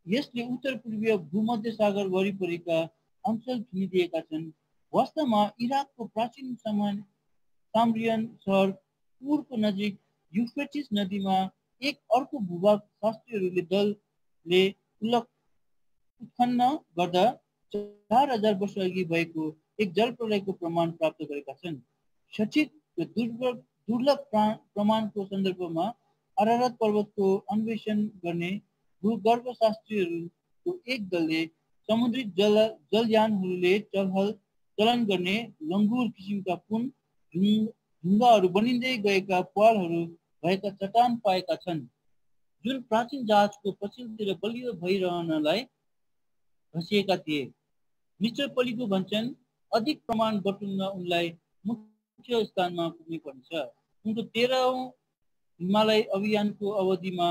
यसले उत्तर पूर्वीय भूमध्य सागर वरिपरिका अञ्चल थुनिदिएका छन्। वास्तवमा इराकको प्राचीन साम्रियन सहर पुरको नजिक युफ्रेटिस नदीमा एक अर्को भूभाग शास्त्रीहरूले दलले उत्खनन गर्दा 4000 वर्ष अघि भएको एक जलप्रलयको प्रमाण प्राप्त गरेका छन्। सठिक र दुर्लभ प्रमाणको सन्दर्भमा अरारत पर्वतको अन्वेषण गर्ने भूगर्भशास्त्रीहरूको एक दलले समुद्री जलयानहरूले चलन गर्ने लङ्गुर किसिमका पुन ढुङ्गाहरू बनिँदै गएका प्वालहरू भएका चट्टान पाएका छन्, जुन प्राचीन जहाजको पछिल्तिर बलियो भइरहनलाई घसिएका थिए। मिस्टर पलिगो भन्छन् अधिक प्रमाण बटुल्न उनलाई मुख्य स्थानमा पुग्नै पर्नेछ। उनको 13औं हिमालय अभियानको अवधिमा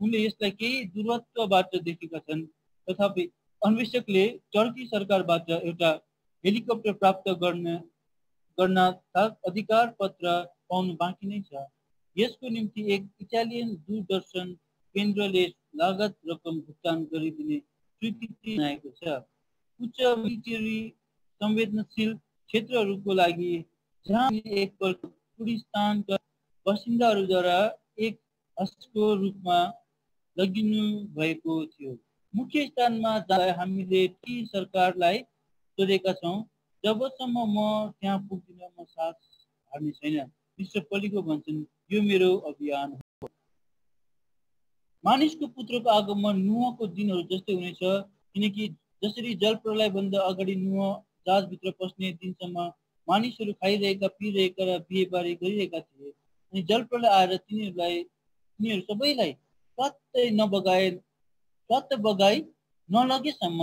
उनले यसलाई केही दूरत्वबाट देखेका छन्। तथापि अन्वेषकले टर्की सरकारबाट एउटा हेलिकप्टर प्राप्त गर्न अधिकार पत्र पाउनु बाँकी नै छ। यसको निम्ति एक इटालियन दूरदर्शन केन्द्रले लागत रकम भुक्तान गरिदिने स्वीकृति जनाएको छ। उच्च मिलिटरी संवेदनशील क्षेत्रहरूको लागि जहाँ एकपल्ट कुर्दिस्तानका बासिन्दाहरूद्वारा एक हस्को रूपमा लगिनु भएको थियो। मुख्य स्थानमा जाँदा हामीले ती सरकारलाई सोधेका छौँ, जबसम्म म त्यहाँ पुग्दिन म साथ हार्ने छैन। मिस्टर पलिगो भन्छन् यो मेरो अभियान हो। मानिसको पुत्रको आगमन नुहको दिनहरू जस्तै हुनेछ, किनकि जसरी जल प्रलयभन्दा अगाडि नुह जहाजभित्र पस्ने दिनसम्म मानिसहरू खाइरहेका, पिइरहेका र बिहेबारी गरिरहेका थिए। अनि जल प्रलय आएर तिनीहरू सबैलाई स्वात्तै बगाई नलगेसम्म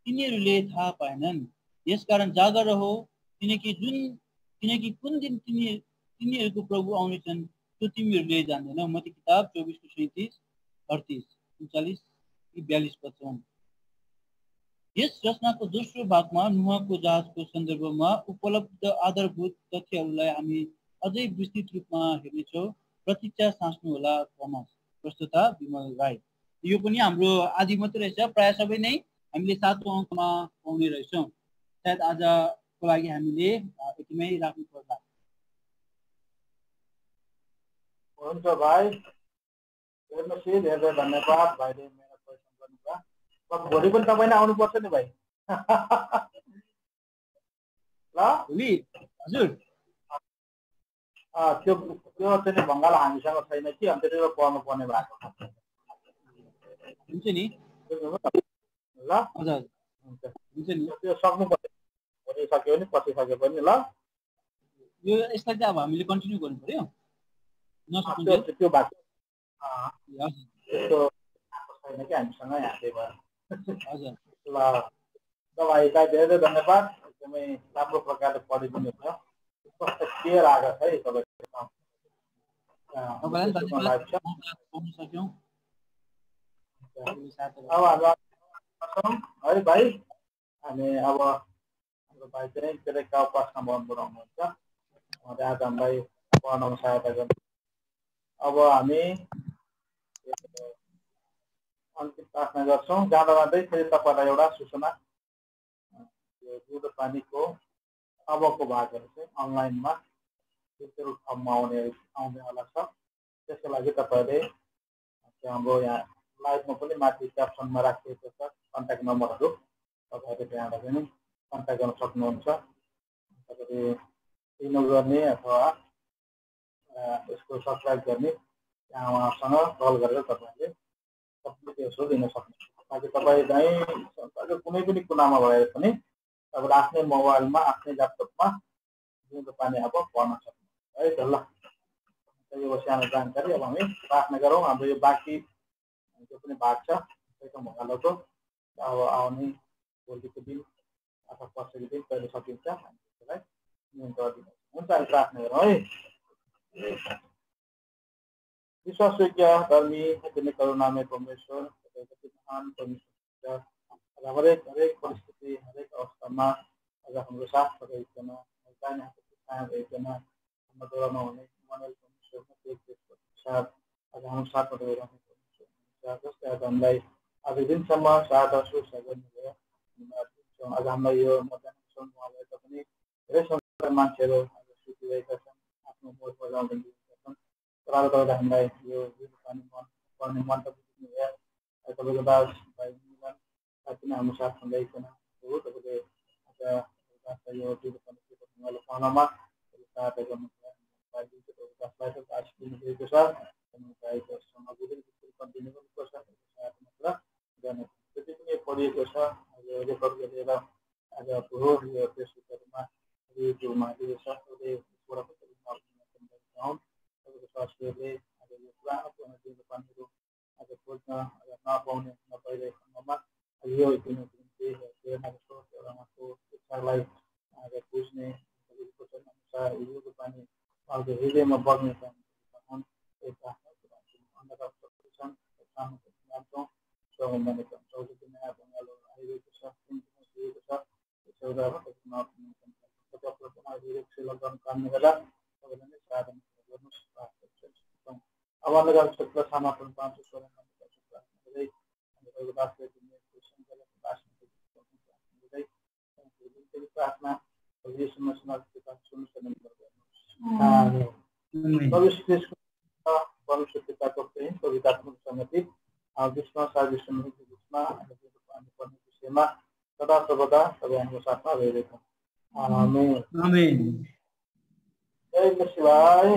तिनीहरूले थाहा पाएनन्। यसकारण जागर रहो, किनकि कुन दिन तिनीहरूको प्रभु आउनेछन् त्यो तिमीहरूले जान्दैनौ। मत्ती किताब 24:37-38-39-42 यस रचनाको दोस्रो भागमा नुहको जहाजको सन्दर्भमा उपलब्ध आधारभूत तथ्यहरूलाई हामी अझै विस्तृत रूपमा हेर्नेछौँ। प्रतीक्षा साँच्नुहोला। थोमस। प्रस्तुता विमल राई। यो पनि हाम्रो आदि मात्रै रहेछ, प्राय सबै नै हामीले 7औं अङ्कमा पाउने रहेछौँ। सायद आजको लागि हामीले यतिमै राख्नु पर्ला। हुन्छ भाइ, हेर्नुहोस् धेरै धन्यवाद भाइले मेरो क्वेसन गर्नुभयो। भोलि पनि तपाईँ नै आउनुपर्छ नि भाइ। ल भोलि हजुर त्यो चाहिँ भङ्गाल हामीसँग छैन कि, अन्त त्यो पढ्नु पर्ने भएको हुन्छ नि। ल हजुर हुन्छ नि, त्यो सक्नु पर्यो। भोलि सक्यो भने पछि सक्यो पनि ल। यो यसलाई चाहिँ अब हामीले कन्टिन्यू गर्नु पर्यो। त्यो भएको त्यस्तो छैन कि हामीसँग यहाँ, त्यही भएर। हजुर ल तपाईँलाई धेरै धन्यवाद। एकदमै राम्रो प्रकारले पढिदिनु भयो। कस्तो क्लियर आएको छ है तपाईँको। अब है भाइ, हामी अब हाम्रो भाइ चाहिँ केरेका उपासना भवनबाट आउनुहुन्छ। उहाँले आज हामीलाई पढ्नमा सहायता गर्नु। अब हामी अन्तिम प्रार्थना गर्छौँ। जाँदा जाँदै फेरि तपाईँलाई एउटा सूचना, यो दुध पानीको अबको भागहरू चाहिँ अनलाइनमा डिजिटल फर्ममा आउनेवाला छ। त्यसको लागि तपाईँले हाम्रो यहाँ लाइभमा पनि माथि क्याप्सनमा राखिएको छ कन्ट्याक्ट नम्बरहरू, तपाईँहरूले त्यहाँबाट पनि कन्ट्याक्ट गर्न सक्नुहुन्छ। तपाईँले इमेल गर्ने अथवा यसको सब्सक्राइब गर्ने त्यहाँ उहाँसँग कल गरेर तपाईँहरूले सबै त्यसो लिन सक्नुहुन्छ। ताकि तपाईँ चाहिँ संसारको कुनै पनि कुनामा भएर पनि तपाईँले आफ्नै मोबाइलमा, आफ्नै ल्यापटपमा दुध पानी अब पढ्न सक्नुहुन्छ है त। ल यो सानो जानकारी। अब हामी प्रार्थना गरौँ। हाम्रो यो बाँकी जो पनि भाग छ त्यसको भङ्गालोको अब आउने भोलिको दिन अथवा पर्सिको दिन कहिले सकिन्छ हामी त्यसलाई नियन्त्रण दिन्छौँ। हुन्छ, हामी प्रार्थना गरौँ है। विश्वासयोग्य धर्मी तिमी करुणामय परमेश्वर, महान परमेश्वर, हरेक परिस्थिति, हरेक अवस्थामा आज हाम्रो साथ रहिकन, रहिकन हाम्रो डरमा हुने मनल परमेश्वर साथ आज हाम्रो साथमा रहिरहने परमेश्वर, जसले आज हामीलाई आज दिनसम्म साथ सुरक्षा गर्नुभयो। आज हामीलाई यो मध्याहसम्म उहाँलाई पनि धेरै संसार मान्छेहरू आज सुतिरहेका छन्, आफ्नो मोड बजाउँदै छन्। तर आज तपाईँले हामीलाई यो पानी पढ्ने मन त बुझ्नुभयो। तपाईँको दास भाइ किन हाम्रो साथमा ल्याइकन हो, तपाईँले आज यो पढ्नमा सहायता गर्नुभयो। दिनुभएको छ कन्टिन्यू गर्नुपर्छ, जति पनि पढिएको छ रेकर्ड गरेर आज यो फेसबुकहरूमा युट्युबमा दिएको छ। स्वास्थ्यले आज यो पुरानो पानीहरू आज खोज्न नपाउने नपाइरहेको ठाउँमा यो प्रेरणाको स्रोत एउटाको शिक्षालाई आज बुझ्ने अनुसार यो पानी आज हृदयमा बग्ने सदा सर्वदा तपाईँ हाम्रो साथमा रहिरहेको। आमेन। जय शिवाय।